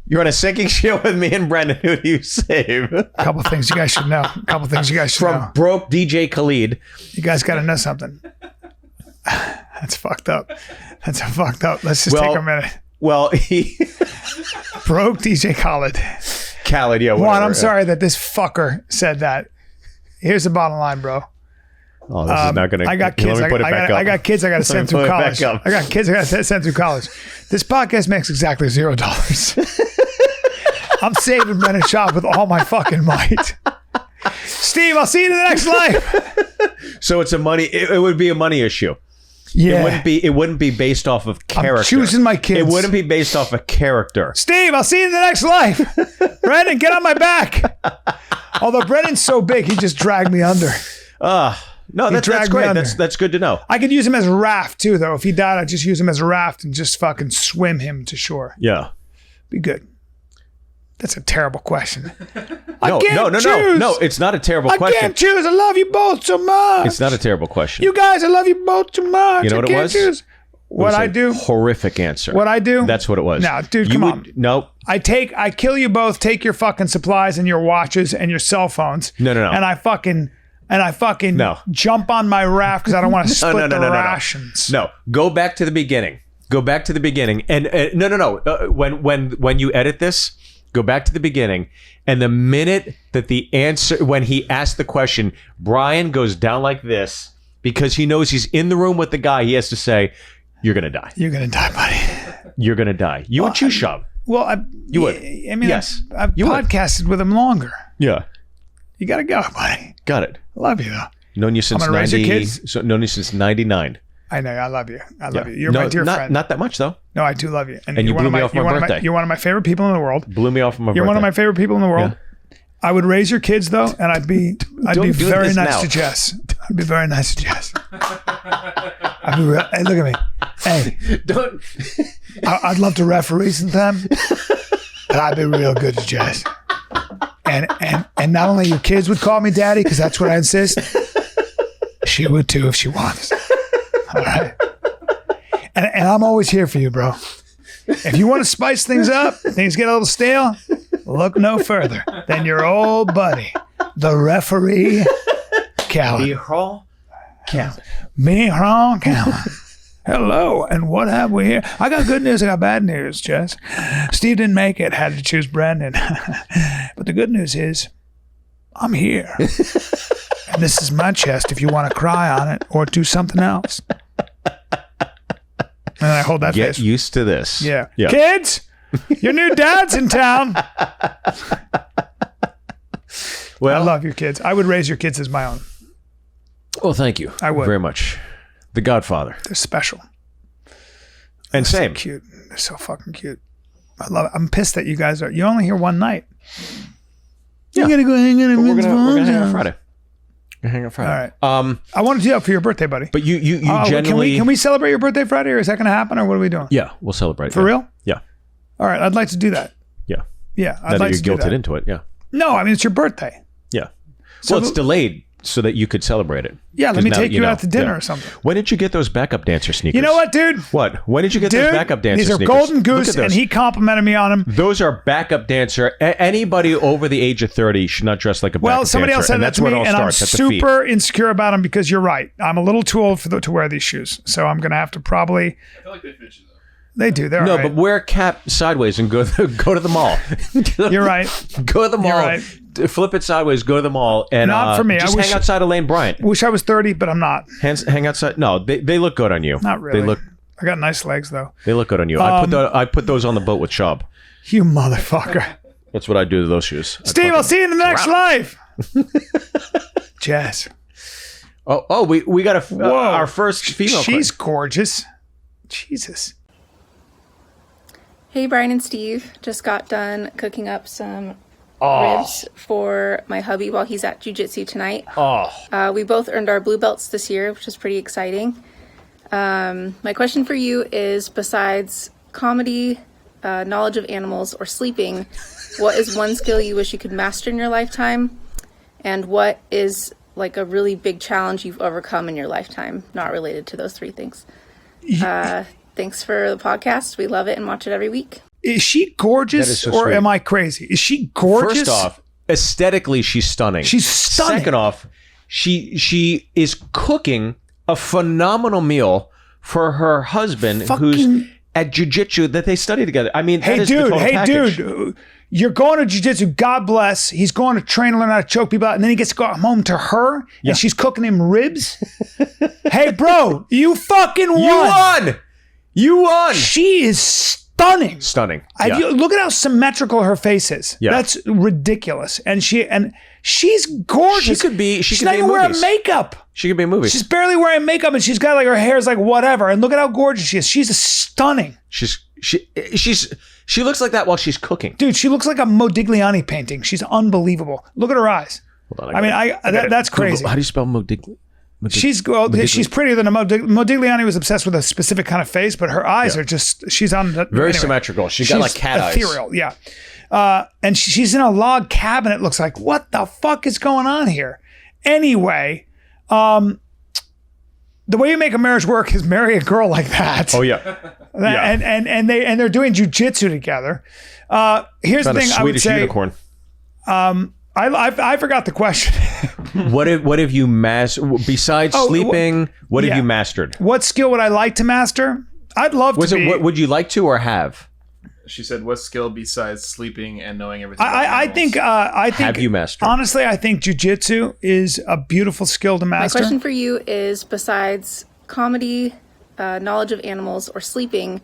You're on a sinking ship with me and Brendan. Who do you save? A couple things you guys should know. From broke DJ Khalid. You guys got to know something. That's fucked up. That's fucked up. Let's just take a minute. Well, he Broke DJ Khaled. Khaled, yeah. Juan, whatever. I'm sorry that this fucker said that. Here's the bottom line, bro. Oh, this is not going to. I got kids. Let me put it back up. I got kids. I got to send through college. I got kids. I got to send through college. This podcast makes exactly $0. I'm saving Brendan Schaub with all my fucking might. Steve, I'll see you in the next life. So it's a money. It would be a money issue. Yeah. It wouldn't be based off of character. I'm choosing my kids. It wouldn't be based off of character. Steve, I'll see you in the next life. Brendan, get on my back. Although Brendan's so big, he just dragged me under. No, that's dragged me great. under. That's good to know. I could use him as a raft too, though. If he died, I'd just use him as a raft and just fucking swim him to shore. Yeah. Be good. That's a terrible question. No, it's not a terrible I question. can't choose. I love you both so much. It's not a terrible question. You guys, I love you both too much. You know what I it can't was? choose. It What was I a do? Horrific answer. What I do? That's what it was. No, dude, You come would- on. No. I kill you both, take your fucking supplies and your watches and your cell phones. No. And I fucking No. jump on my raft because I don't want to split the rations. No. Go back to the beginning. And no. When you edit this, go back to the beginning. And the minute that when he asked the question, Bryan goes down like this because he knows he's in the room with the guy. He has to say, "You're gonna die. You're gonna die, buddy." You're gonna die." You would choose Schaub. Well, You would. I mean, Yes. I've You would. podcasted with him longer. Yeah. You gotta go, buddy. Got it. I love you though. Known you since I'm gonna raise your kids. Known you since 99. I know. I love you. I love Yeah. you. You're my dear friend. Not that much though. No, I do love you. And you you're one blew of me my, off my you're one of birthday. You're one of my favorite people in the world. Blew me off on my You're birthday. one of my favorite people in the world. Yeah. I would raise your kids though, and I'd be do very this nice now. to Jess. I'd be very nice to Jess. I'd be real, hey, look at me. Hey, Don't. I'd love to referee sometime, but I'd be real good to Jess. And not only your kids would call me daddy because that's what I insist. She would too if she wants. All right. And I'm always here for you, bro. If you want to spice things up, things get a little stale, look no further than your old buddy, the referee, Callen. Me, Callen. Hello, and what have we here? I got good news, I got bad news, Jess. Steve didn't make it, had to choose Brendan. But the good news is, I'm here. And this is my chest if you want to cry on it or do something else. And I hold that Get face. used to this. Yeah. Kids, your new dad's in town. Well, I love your kids. I would raise your kids as my own. well, thank you. I would. very much. The Godfather. They're special. And So same. cute. They're so fucking cute. I love it. I'm pissed that you guys are. You're only here one night. Yeah. You gotta go hang out at We're Vince gonna Vaughn's hang out house. Friday. We're hanging out Friday. All right. I want to do that for your birthday, buddy. But you generally. Can we celebrate your birthday Friday, or is that going to happen, or what are we doing? Yeah, we'll celebrate. For yeah. real? Yeah. All right. I'd like to do that. Yeah. Yeah. Now I'd that like you're to do guilted that. into it. Yeah. No, I mean it's your birthday. Yeah. So well, it's delayed so that you could celebrate it. Yeah. Let 'Cause me now take you know. out to dinner Yeah. or something. When did you get those backup dancer sneakers? You know what, dude? What? When did you get Dude, those backup dancer these are sneakers? Golden Look Goose, at those. and he complimented me on them. Those are backup dancer. Anybody over the age of 30 should not dress like a backup dancer. Well, somebody else said and that that's to where me, it all and I'm starts, at the feet. super insecure about them because you're right. I'm a little too old to wear these shoes, so I'm gonna have to probably. I feel like they fit you though. They do. They're No, all right. but wear a cap sideways and go to the mall. You're right. Go to the mall. You're right. Flip it sideways. Go to the mall and Not for me. Just I wish- hang outside of Lane Bryant. Wish I was 30, but I'm not. Hang outside. No, they look good on you. Not really. They look I got nice legs though. good on you. I put those on the boat with Schaub. You motherfucker. That's what I do to those shoes. Steve, I'll see you in the next life. Jazz. Oh, we got our first female. She's gorgeous. Jesus. Hey, Bryan and Steve. Just got done cooking up some ribs for my hubby while he's at jiu-jitsu tonight. We both earned our blue belts this year, which is pretty exciting. My question for you is, besides comedy, knowledge of animals, or sleeping, what is one skill you wish you could master in your lifetime? And what is like a really big challenge you've overcome in your lifetime, not related to those 3 things? Thanks for the podcast. We love it and watch it every week. Is she gorgeous so or sweet. am I crazy? Is she gorgeous? First off, aesthetically, she's stunning. She's stunning. Second off, she is cooking a phenomenal meal for her husband, who's at jiu-jitsu that they study together. I mean, that is the total package. Dude, you're going to jiu-jitsu. God bless. He's going to train to learn how to choke people out, and then he gets to go home to her, and she's cooking him ribs. Hey, bro, you fucking won. You won. She is stunning. Stunning. Look at how symmetrical her face is. Yeah. That's ridiculous. And she's gorgeous. She's not even wearing makeup. She could be in movies. She's barely wearing makeup, and she's got like her hair's like whatever. And look at how gorgeous she is. She's stunning. She looks like that while she's cooking. Dude, she looks like a Modigliani painting. She's unbelievable. Look at her eyes. Hold on, that's crazy. How do you spell Modigliani? She's prettier than a Modigliani was obsessed with a specific kind of face, but her eyes are just, she's on very symmetrical. She's got like cat ethereal, eyes. Yeah. And she's in a log cabin. It looks like, what the fuck is going on here? Anyway, the way you make a marriage work is marry a girl like that. Oh yeah. And they're doing jujitsu together. Here's the thing I would say. Unicorn. I forgot the question. What have you besides sleeping? What have you mastered? What skill would I like to master? I'd love to. What would you like to or have? She said, "What skill besides sleeping and knowing everything?" I think. Have you mastered? Honestly, I think jujitsu is a beautiful skill to master. My question for you is, besides comedy, knowledge of animals, or sleeping,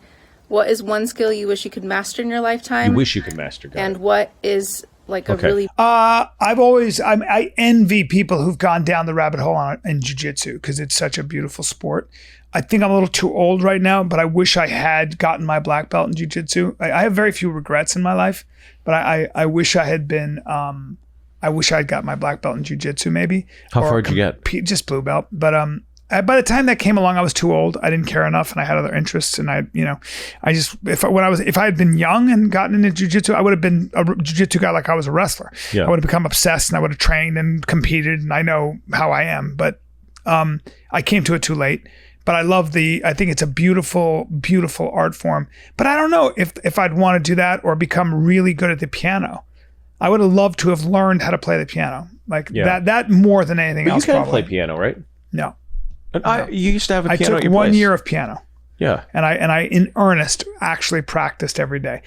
what is one skill you wish you could master in your lifetime? You wish you could master. And what is like a really... I envy people who've gone down the rabbit hole in jiu-jitsu because it's such a beautiful sport. I think I'm a little too old right now, but I wish I had gotten my black belt in jiu-jitsu. I have very few regrets in my life, but I wish I had been, I wish I'd got my black belt in jiu-jitsu maybe. How far did you get? Just blue belt. But by the time that came along, I was too old. I didn't care enough, and I had other interests. And if I had been young and gotten into jiu-jitsu, I would have been a jiu-jitsu guy like I was a wrestler. Yeah. I would have become obsessed, and I would have trained and competed. And I know how I am, but I came to it too late. But I think it's a beautiful, beautiful art form. But I don't know if I'd want to do that or become really good at the piano. I would have loved to have learned how to play the piano, that more than anything else. You can play piano, right? No. You used to have a piano. I took 1 year of piano. Yeah. And I in earnest actually practiced every day.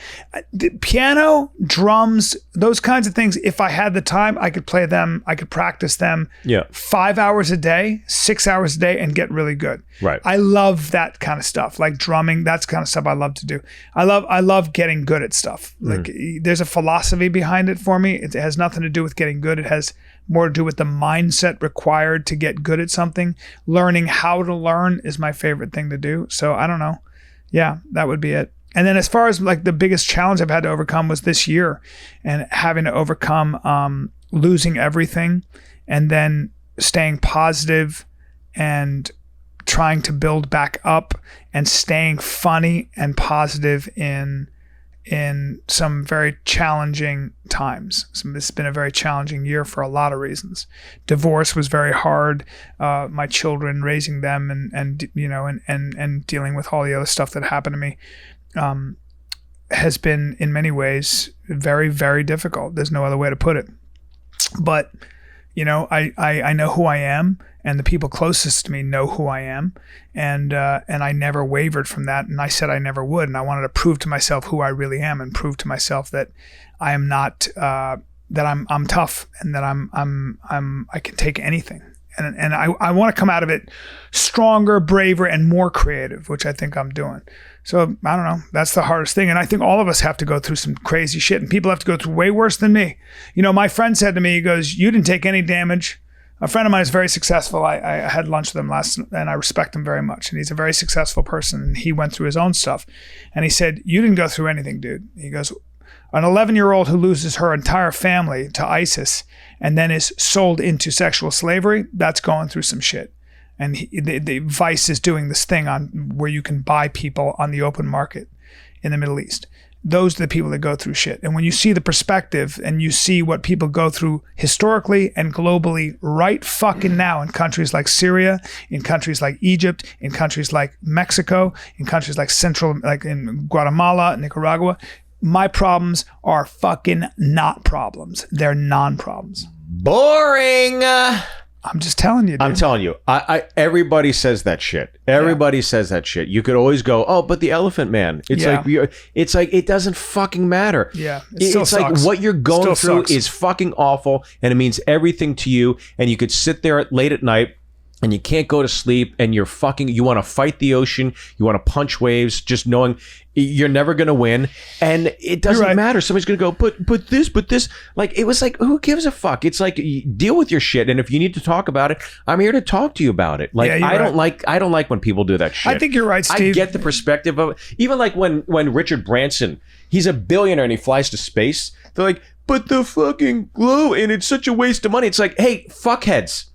The piano, drums, those kinds of things, if I had the time, I could play them. I could practice them 5 hours a day, 6 hours a day, and get really good. Right. I love that kind of stuff, like drumming. That's the kind of stuff I love to do. I love getting good at stuff. Like there's a philosophy behind it for me. It has nothing to do with getting good. It has more to do with the mindset required to get good at something. Learning how to learn is my favorite thing to do. So I don't know. Yeah, that would be it. And then as far as like the biggest challenge I've had to overcome was this year and having to overcome losing everything and then staying positive and trying to build back up and staying funny and positive in some very challenging times. This has been a very challenging year for a lot of reasons. Divorce was very hard. My children, raising them and dealing with all the other stuff that happened to me has been in many ways very, very difficult. There's no other way to put it. But I know who I am, and the people closest to me know who I am, and I never wavered from that. And I said I never would, and I wanted to prove to myself who I really am, and prove to myself that I am not that I'm tough, and that I can take anything. And I want to come out of it stronger, braver, and more creative, which I think I'm doing. So I don't know. That's the hardest thing. And I think all of us have to go through some crazy shit, and people have to go through way worse than me. My friend said to me, he goes, "You didn't take any damage." A friend of mine is very successful. I had lunch with him and I respect him very much. And he's a very successful person. And he went through his own stuff. And he said, "You didn't go through anything, dude." He goes, "An 11-year-old who loses her entire family to ISIS and then is sold into sexual slavery, that's going through some shit." And the Vice is doing this thing on where you can buy people on the open market in the Middle East. Those are the people that go through shit. And when you see the perspective and you see what people go through historically and globally right fucking now in countries like Syria, in countries like Egypt, in countries like Mexico, in countries like like in Guatemala, Nicaragua, my problems are fucking not problems. They're non-problems. Boring. I'm just telling you, dude. I'm telling you, everybody says that shit. Everybody says that shit. You could always go, oh, but the Elephant Man. It's like it doesn't fucking matter. Yeah, it's like what you're going through is fucking awful, and it means everything to you. And you could sit there late at night, and you can't go to sleep, and you want to fight the ocean, you want to punch waves, just knowing you're never going to win, and it doesn't matter. Somebody's going to go, but this, like, it was like, who gives a fuck? It's like, deal with your shit, and if you need to talk about it, I'm here to talk to you about it. Like, I don't like when people do that shit. I think you're right, Steve. I get the perspective of it. Even like when Richard Branson, he's a billionaire and he flies to space, they're like, but the fucking glow, and it's such a waste of money. It's like, hey, fuckheads.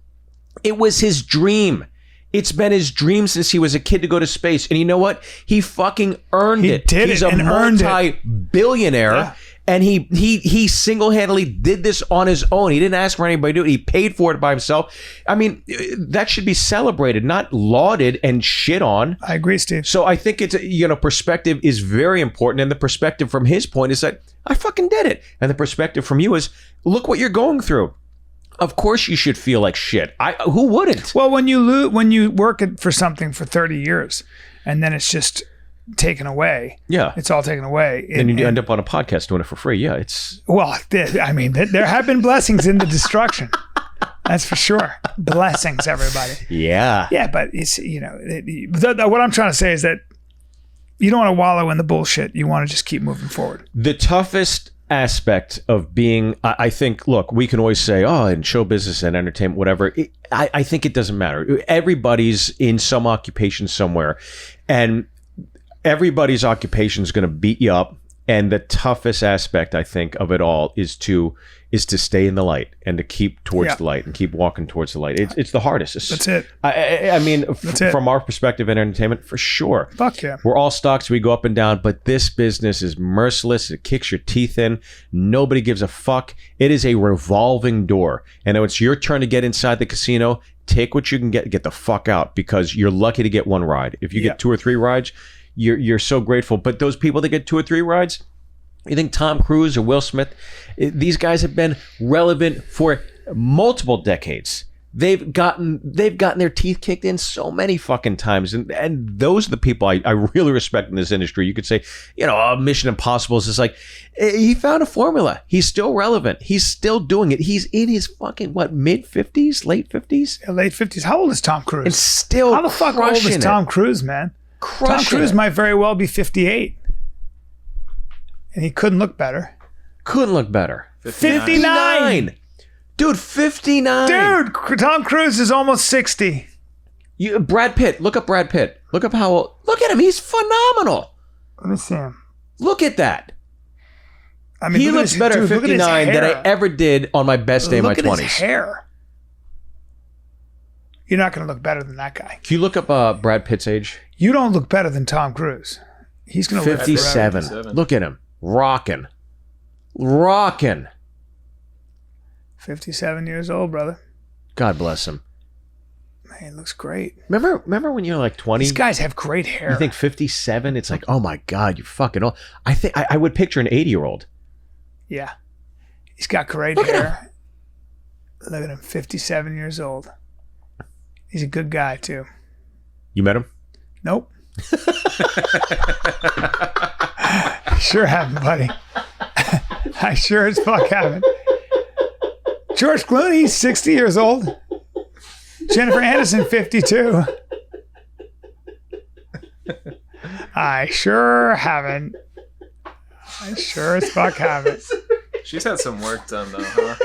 It was his dream. It's been his dream since he was a kid to go to space. And you know what? He fucking earned it. He's a multi-billionaire. And he single-handedly did this on his own. He didn't ask for anybody to do it. He paid for it by himself. I mean, that should be celebrated, not lauded and shit on. I agree, Steve. So I think it's, perspective is very important. And the perspective from his point is that I fucking did it. And the perspective from you is, look what you're going through. Of course you should feel like shit. Who wouldn't? Well, when you work for something for 30 years and then it's just taken away. Yeah. It's all taken away. Then you end up on a podcast doing it for free. Yeah, it's... Well, I mean, there have been blessings in the destruction. That's for sure. Blessings, everybody. Yeah. Yeah, but it's, what I'm trying to say is that you don't want to wallow in the bullshit. You want to just keep moving forward. The toughest aspect of being, I think, look, we can always say, oh, in show business and entertainment, whatever. I think it doesn't matter. Everybody's in some occupation somewhere, and everybody's occupation is going to beat you up. And the toughest aspect, I think, of it all is to stay in the light and to keep towards the light and keep walking towards the light. It's the hardest. That's it. I mean, from our perspective in entertainment, for sure. Fuck yeah. We're all stocks. We go up and down, but this business is merciless. It kicks your teeth in. Nobody gives a fuck. It is a revolving door. And when it's your turn to get inside the casino, take what you can get the fuck out, because you're lucky to get one ride. If you get 2 or 3 rides, you're so grateful. But those people that get 2 or 3 rides, you think Tom Cruise or Will Smith, these guys have been relevant for multiple decades. They've gotten their teeth kicked in so many fucking times, and those are the people I really respect in this industry. You could say, Mission Impossible is just like, he found a formula. He's still relevant. He's still doing it. He's in his fucking mid-50s, late 50s, late 50s. How old is Tom Cruise? And still, how the fuck old is Tom Cruise, man? Tom Cruise might very well be 58. And he couldn't look better. 59. Dude, 59. Dude, Tom Cruise is almost 60. Brad Pitt. Look up Brad Pitt. Look up how old. Look at him. He's phenomenal. Let me see him. Look at that. I mean, he looks better at 59 than I ever did on my best day of my 20s. Look at his hair. You're not going to look better than that guy. Can you look up Brad Pitt's age? You don't look better than Tom Cruise. He's going to look 57. Look at him. Rocking. 57 years old, brother. God bless him. Man, he looks great. Remember when you're like 20? These guys have great hair. You think 57? It's like, oh my God, you're fucking old. I think I would picture an 80-year-old. Yeah. He's got great hair. Look at him, 57 years old. He's a good guy, too. You met him? Nope. Sure haven't, buddy. I sure as fuck haven't. George Clooney, 60 years old. Jennifer Aniston, 52. I sure haven't. I sure as fuck haven't. She's had some work done, though, huh?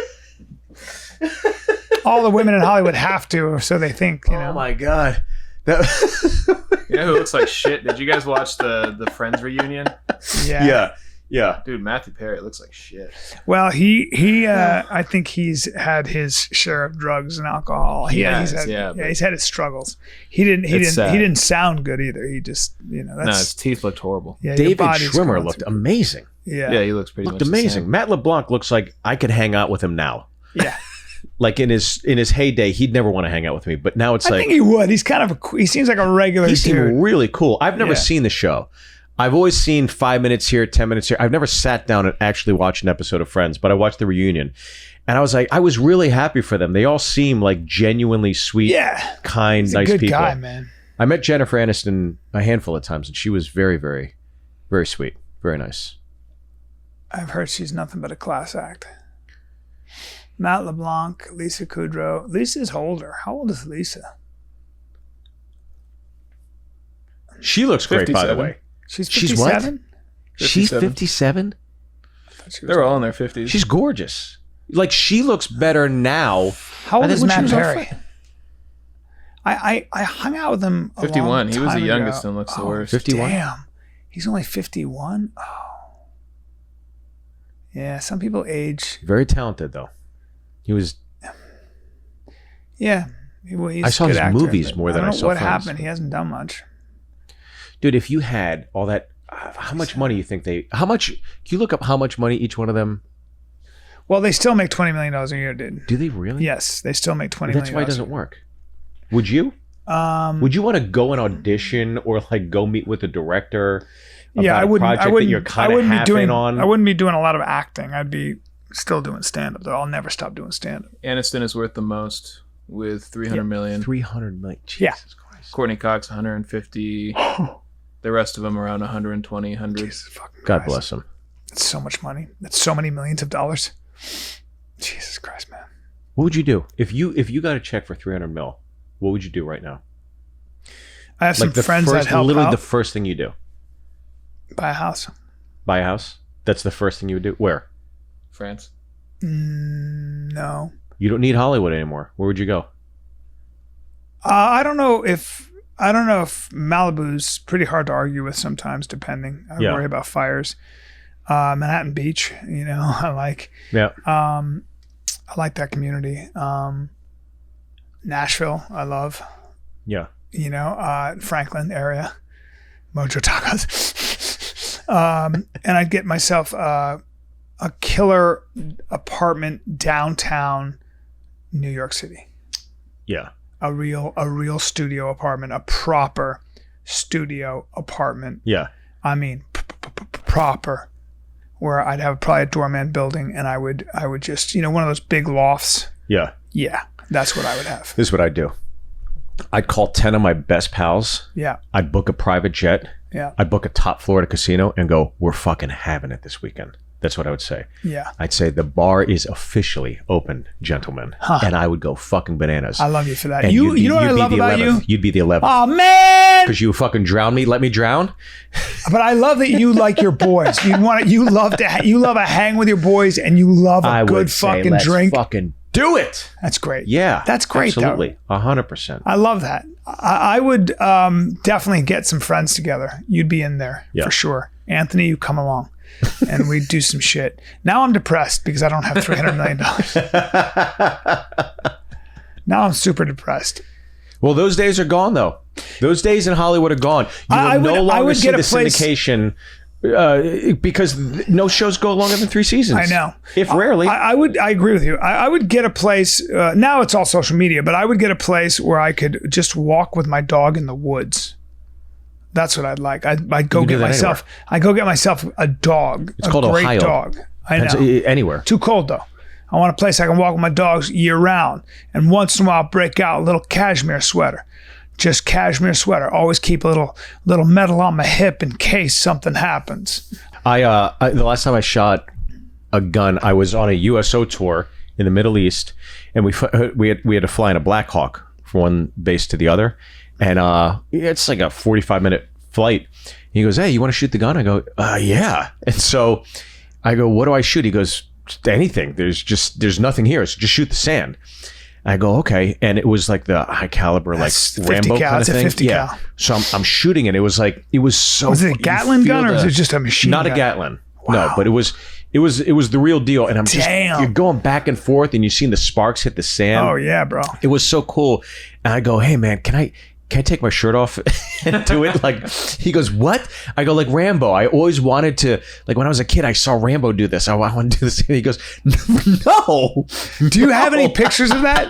All the women in Hollywood have to, or so they think, Oh my God. You know who looks like shit? Did you guys watch the Friends reunion? Yeah. Yeah. Dude, Matthew Perry looks like shit. Well, I think he's had his share of drugs and alcohol. He's had his struggles. He didn't sound good either. He just, his teeth looked horrible. Yeah, David Schwimmer looked amazing. Yeah, he looks pretty Looked much the amazing. same. Matt LeBlanc looks like I could hang out with him now. Yeah. Like in his heyday, he'd never want to hang out with me, but now it's I like think he would. He's he seems like a regular he dude. seemed really cool. I've never Yeah. seen the show. I've always seen 5 minutes here, 10 minutes here. I've never sat down and actually watched an episode of Friends, but I watched the reunion. And I was really happy for them. They all seem like genuinely sweet, kind, He's nice a good people. guy, man. I met Jennifer Aniston a handful of times, and she was very, very, very sweet. Very nice. I've heard she's nothing but a class act. Matt LeBlanc, Lisa Kudrow. Lisa's older. How old is Lisa? She looks great, by the 57. way. She's She's what? 57? She's 57. 57? They're all in their 50s. She's gorgeous. Like, she looks better now. How old than is when she Matt was on Perry? Friends. I hung out with him 51. He was the time youngest ago. and looks the Oh, worst. 51? Damn. He's only 51? Oh. Yeah, some people age. Very talented, though. He was... Yeah. He's I saw a good his actor, movies but more than I don't know saw what Friends. happened. He hasn't done much. Dude, if you had all that... how much money you think they... How much... Can you look up how much money each one of them... Well, they still make $20 million a year, dude. Do they really? Yes, they still make $20 million. That's why it doesn't work. Would you? Would you want to go and audition or like go meet with the director about Yeah, I a wouldn't. project I wouldn't. that you're I kind of wouldn't be half doing. in on? I wouldn't be doing a lot of acting. I'd be still doing stand up. Though I'll never stop doing stand up. Aniston is worth the most with 300 million. 300 million. Jesus Yeah. Christ. Courtney Cox 150. The rest of them around 120, 100. Jesus fucking God Christ. bless him. It's so much money. It's so many millions of dollars. Jesus Christ, man. What would you do if you got a check for 300 mil? What would you do right now? I have some Like the friends first, that help literally out. the first thing you do. Buy a house. Buy a house. That's the first thing you would do. Where? France. No. You don't need Hollywood anymore. Where would you go? I don't know if Malibu's pretty hard to argue with sometimes. Depending, I Yeah. worry about fires. Manhattan Beach, I like. Yeah. I like that community. Nashville, I love. Yeah. Franklin area, Mojo Tacos. And I'd get myself a killer apartment downtown New York City. Yeah. A real studio apartment, a proper studio apartment. Yeah. I mean, proper, where I'd have probably a doorman building, and I would just, one of those big lofts. Yeah. Yeah, that's what I would have. This is what I'd do. I'd call 10 of my best pals. Yeah, I'd book a private jet. yeah, I'd book a top Florida casino and go, we're fucking having it this weekend. That's what I would say. yeah. I'd say the bar is officially open, gentlemen. And I would go fucking bananas. I love you for that. And You you'd be- know what I you'd be love the about 11th. you? You'd be the 11th. Oh man! Because you fucking drown me, let me drown. But I love that you like your boys. You love to hang with your boys, and you love a I good would say, fucking let's drink. fucking do it. That's great. Yeah. That's great, though. Absolutely. 100%. I love that. I would definitely get some friends together. You'd be in there Yeah. for sure. Anthony, you come along, and we'd do some shit. Now I'm depressed because I don't have $300 million. Now I'm super depressed. Well, those days are gone, though. Those days in Hollywood are gone. You will I would- no I longer would see get a the place- syndication because no shows go longer than 3 seasons. I know. If rarely. I agree with you. I would get a place. Now it's all social media, but I would get a place where I could just walk with my dog in the woods. That's what I'd like. I'd go can do get that myself. I go get myself a dog. It's called great Ohio. dog. I know. Anywhere. Too cold though. I want a place I can walk with my dogs year round, and once in a while break out a little cashmere sweater. Just cashmere sweater. Always keep a little metal on my hip in case something happens. The last time I shot a gun, I was on a USO tour in the Middle East, and we had to fly in a Black Hawk from one base to the other, and it's like a 45-minute flight. He goes, "Hey, you want to shoot the gun?" I go, "Yeah." And so I go, "What do I shoot?" He goes, "Anything. There's nothing here. So just shoot the sand." I go, "Okay," and it was like the high caliber, like That's 50 Rambo cal. kind of It's a thing. 50 yeah. cal. So I'm shooting it. It was so. Was it a you Gatlin feel gun or was it just a machine Not gun? a Gatlin. No, but it was the real deal. And I'm just Damn. you're going back and forth, and you've seen the sparks hit the sand. Oh yeah, bro. It was so cool. And I go, hey man, can I take my shirt off and do it? Like, he goes, what? I go, like Rambo. I always wanted to, like when I was a kid, I saw Rambo do this. I want to do this. And he goes, no. Do you have any pictures of that?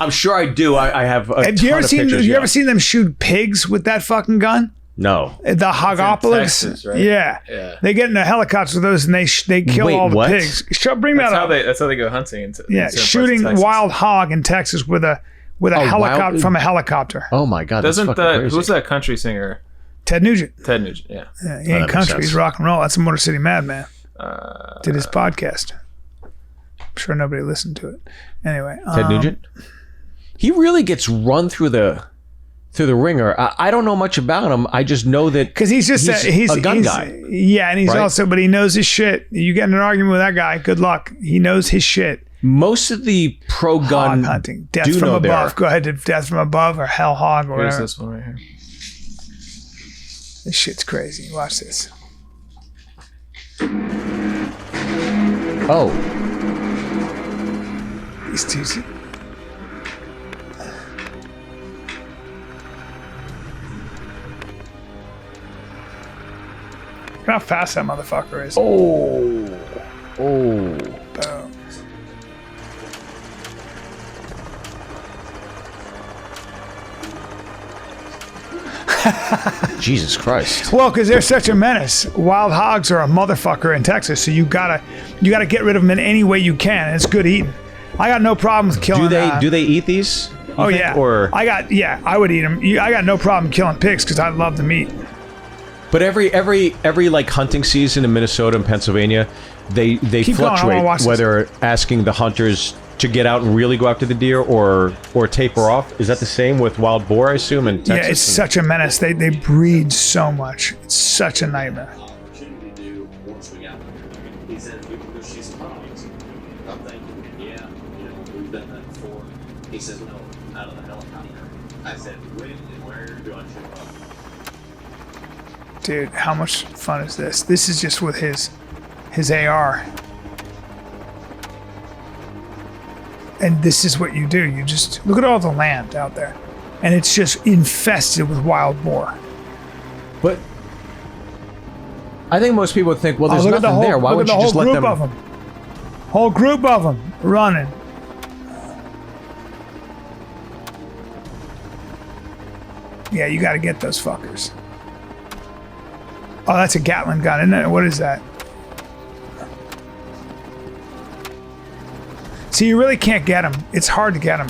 I'm sure I do. I have a Have you ton ever of seen? pictures, Have you yeah. ever seen them shoot pigs with that fucking gun? No. The Hogopolis, Texas, right? Yeah. They get in the helicopters with those and they kill Wait, all the what? pigs. Bring that up. That's how they go hunting. In certain parts of shooting Texas. wild hog in Texas with a helicopter from a helicopter. Oh my God. Doesn't that's fucking crazy. who's that country singer? Ted Nugent. Ted Nugent. Yeah. Yeah, he ain't makes country. sense. He's rock and roll. That's a Motor City Madman. Did his podcast. I'm sure nobody listened to it. Anyway, Ted Nugent? He really gets run through the ringer. I don't know much about him. I just know that because he's a gun guy. Yeah, and he's right? also, but he knows his shit. You get in an argument with that guy, good luck. He knows his shit. Most of the pro gun Hog hunting, death do from know above. there. Go ahead to death from above or hell hog or Here's whatever. this one right here. This shit's crazy. Watch this. Oh, These two. Look how fast that motherfucker is. oh. Boom. Jesus Christ. Well, because they're such a menace. Wild hogs are a motherfucker in Texas, so you gotta get rid of them in any way you can. And it's good eating. I got no problem with killing. Do they eat these? you Oh think? yeah. Or I would eat them. I got no problem killing pigs because I love the meat. but every like hunting season in Minnesota and Pennsylvania, they Keep going, I wanna watch fluctuate this. whether asking the hunters to get out and really go after the deer or taper off. Is that the same with wild boar, I assume, in Texas? Yeah, it's such a menace. They breed so much. It's such a nightmare. Shouldn't we do once we got there? He said we can go shoot some hogs. I'm thinking, yeah, we've done that before. He says no, out of the helicopter. I said, when and where do I shoot up? Dude, how much fun is this? This is just with his AR. And this is what you do. You just look at all the land out there. And it's just infested with wild boar. But I think most people would think, well, there's look at nothing there. Why would you just let them? of them? Whole group of them running. Yeah, you got to get those fuckers. Oh, that's a Gatling gun, isn't it? What is that? See, you really can't get them. It's hard to get them.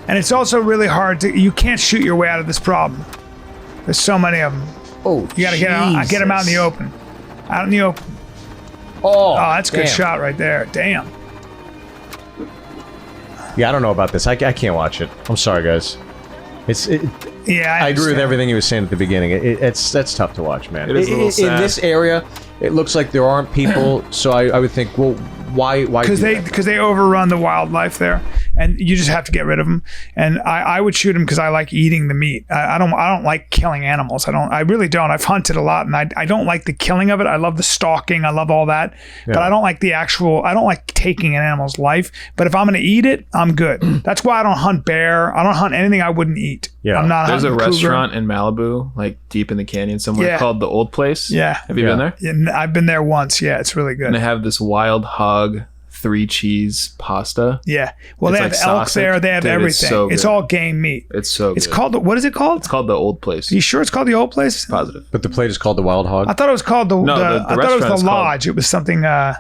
And it's also really hard to... You can't shoot your way out of this problem. There's so many of them. Oh, You got to get them out in the open. Out in the open. Oh, Oh, that's a good damn. shot right there. Damn. Yeah, I don't know about this. I can't watch it. I'm sorry, guys. Yeah, I agree with understand. everything he was saying at the beginning. That's tough to watch, man. It is a little In sad. this area, it looks like there aren't people. So I would think, well, why? Because they overrun the wildlife there, and you just have to get rid of them. And I would shoot them because I like eating the meat. I don't like killing animals. I really don't. I've hunted a lot, and I don't like the killing of it. I love the stalking. I love all that, but I don't like the actual. I don't like taking an animal's life. But if I'm going to eat it, I'm good. That's why I don't hunt bear. I don't hunt anything I wouldn't eat. Yeah. I'm not. There's a hunting cougar. restaurant in Malibu, like deep in the canyon somewhere, Yeah. called the Old Place. Yeah. Have you been there? Yeah, I've been there once. Yeah, it's really good. And they have this wild hog 3-cheese pasta. Yeah. Well, It's they have like elk sausage. there. They have Dude, it's everything. so It's good. all game meat. It's so It's good. called. What is it called? It's called the Old Place. Are you sure it's called the old place? Positive. But the plate is called the Wild Hog. I thought it was called the. No, the I thought it was restaurant's the called- lodge. It was something. No,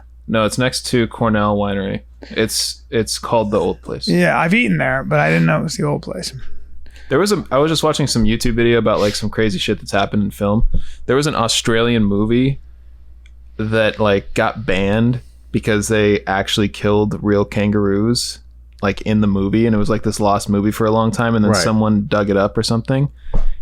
it's next to Cornell Winery. It's called the Old Place. Yeah, I've eaten there, but I didn't know it was the old place. I was just watching some YouTube video about like some crazy shit that's happened in film. There was an Australian movie that like got banned because they actually killed real kangaroos like in the movie, and it was like this lost movie for a long time, and then Right. someone dug it up or something.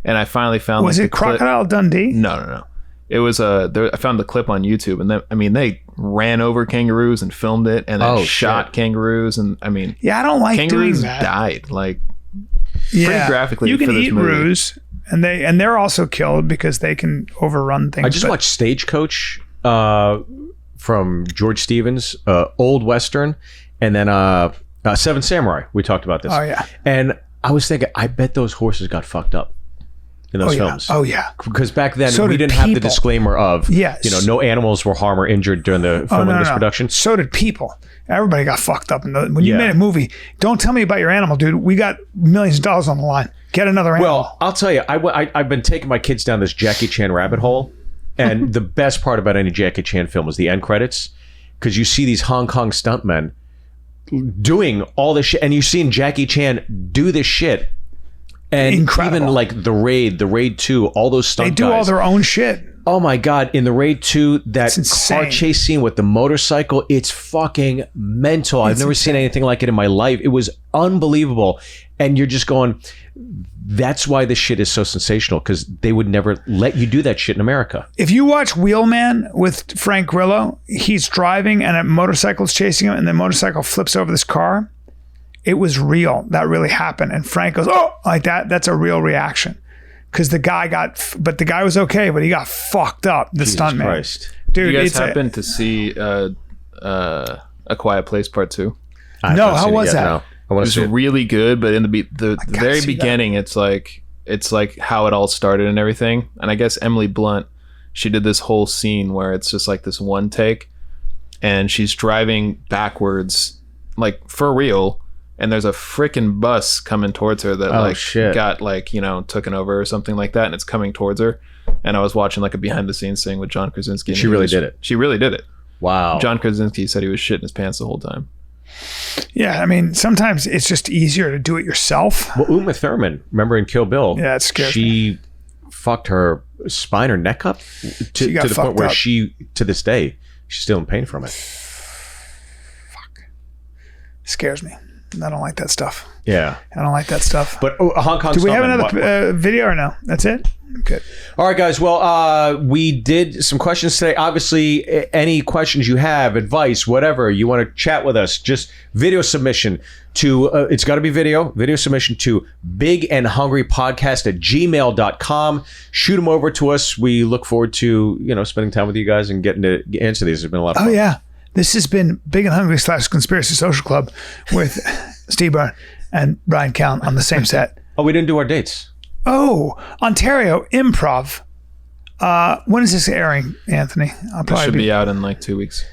And I finally found Was like, it the clip- Crocodile Dundee? No. It was I found the clip on YouTube, and they ran over kangaroos and filmed it, and then Oh, shot shit. kangaroos, and I mean, Yeah, I don't like kangaroos doing that. died like Yeah. graphically You can for this eat movie. roos, and they're also killed because they can overrun things. I just but- watched Stagecoach from George Stevens, Old Western, and then Seven Samurai. We talked about this. Oh, yeah. And I was thinking, I bet those horses got fucked up in those films. Oh, yeah. Because back then, So we did didn't have the people. disclaimer of, Yes. no animals were harmed or injured during the filming of this production. So did people. Everybody got fucked up. When you Yeah. made a movie, don't tell me about your animal, dude. We got millions of dollars on the line. Get another animal. Well, I'll tell you, I've been taking my kids down this Jackie Chan rabbit hole. And the best part about any Jackie Chan film is the end credits. Because you see these Hong Kong stuntmen doing all this shit. And you're seeing Jackie Chan do this shit. And Incredible. even like the Raid 2, all those stunt they do guys. all their own shit. Oh my God, in the Raid 2, that It's car insane. chase scene with the motorcycle, it's fucking mental. I've never seen anything like it in my life. It was unbelievable. And you're just going, that's why this shit is so sensational, because they would never let you do that shit in America. If you watch Wheelman with Frank Grillo, he's driving and a motorcycle's chasing him, and the motorcycle flips over this car. It was real. That really happened. And Frank goes, oh, like that. That's a real reaction. Because the guy but the guy was okay, but he got fucked up. The stuntman. Christ. Dude, You guys it's happen to see A Quiet Place Part 2? No, how was that? No. I It want to was see it. really good, but in the very see that. beginning, it's like how it all started and everything. And I guess Emily Blunt, she did this whole scene where it's just like this one take, and she's driving backwards, like for real. And there's a freaking bus coming towards her that shit. got taken over or something like that, and it's coming towards her. And I was watching like a behind the scenes thing with John Krasinski. And She really did it. She really did it. Wow. John Krasinski said he was shitting his pants the whole time. Yeah, I mean, sometimes it's just easier to do it yourself. Well, Uma Thurman, remember in Kill Bill? Yeah, it scares She fucked her spine or neck up She to got the point fucked where up. she, to this day, she's still in pain from it. Scares me. I don't like that stuff. Yeah. I don't like that stuff. But Hong Kong Do we have stuntman, another video or no? That's it? Good. All right, guys. Well, we did some questions today. Obviously, any questions you have, advice, whatever, you want to chat with us, just video submission to, it's got to be video submission to bigandhungrypodcast@gmail.com. Shoot them over to us. We look forward to, spending time with you guys and getting to answer these. It's been a lot of fun. Oh, yeah. This has been Big and Hungry / Conspiracy Social Club with Steve Byrne and Bryan Callen on the same set. Oh, we didn't do our dates. Oh, Ontario Improv. When is this airing, Anthony? I'll It should be out in like 2 weeks.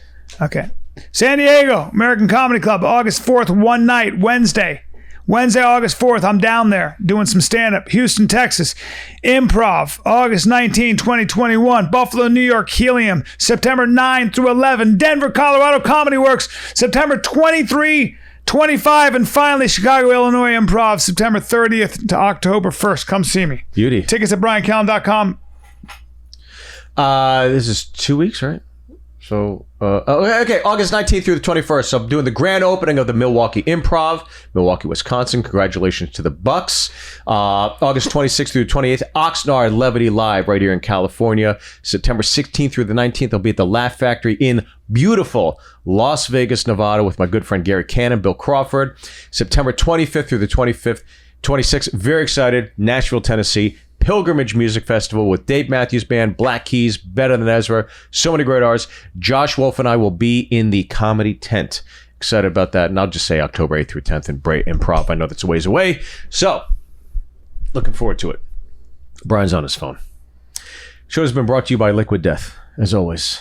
Okay. San Diego American Comedy Club, August 4th, one night, Wednesday, August 4th, I'm down there doing some stand-up. Houston, Texas, Improv, August 19, 2021. Buffalo, New York, Helium, September 9 through 11. Denver, Colorado, Comedy Works, September 23, 25. And finally, Chicago, Illinois, Improv, September 30th to October 1st. Come see me. Beauty. Tickets at BryanCallen.com. This is 2 weeks, right? So, okay, August 19th through the 21st. So I'm doing the grand opening of the Milwaukee Improv, Milwaukee, Wisconsin. Congratulations to the Bucks. August 26th through the 28th, Oxnard Levity Live right here in California. September 16th through the 19th, I'll be at the Laugh Factory in beautiful Las Vegas, Nevada with my good friend Gary Cannon, Bill Crawford. September 25th through the 26th, very excited, Nashville, Tennessee. Pilgrimage Music Festival with Dave Matthews Band, Black Keys, Better Than Ezra, so many great artists. Josh Wolf and I will be in the Comedy Tent. Excited about that. And I'll just say October 8th through 10th in Bray Improv. I know that's a ways away. So, looking forward to it. Brian's on his phone. Show has been brought to you by Liquid Death. As always,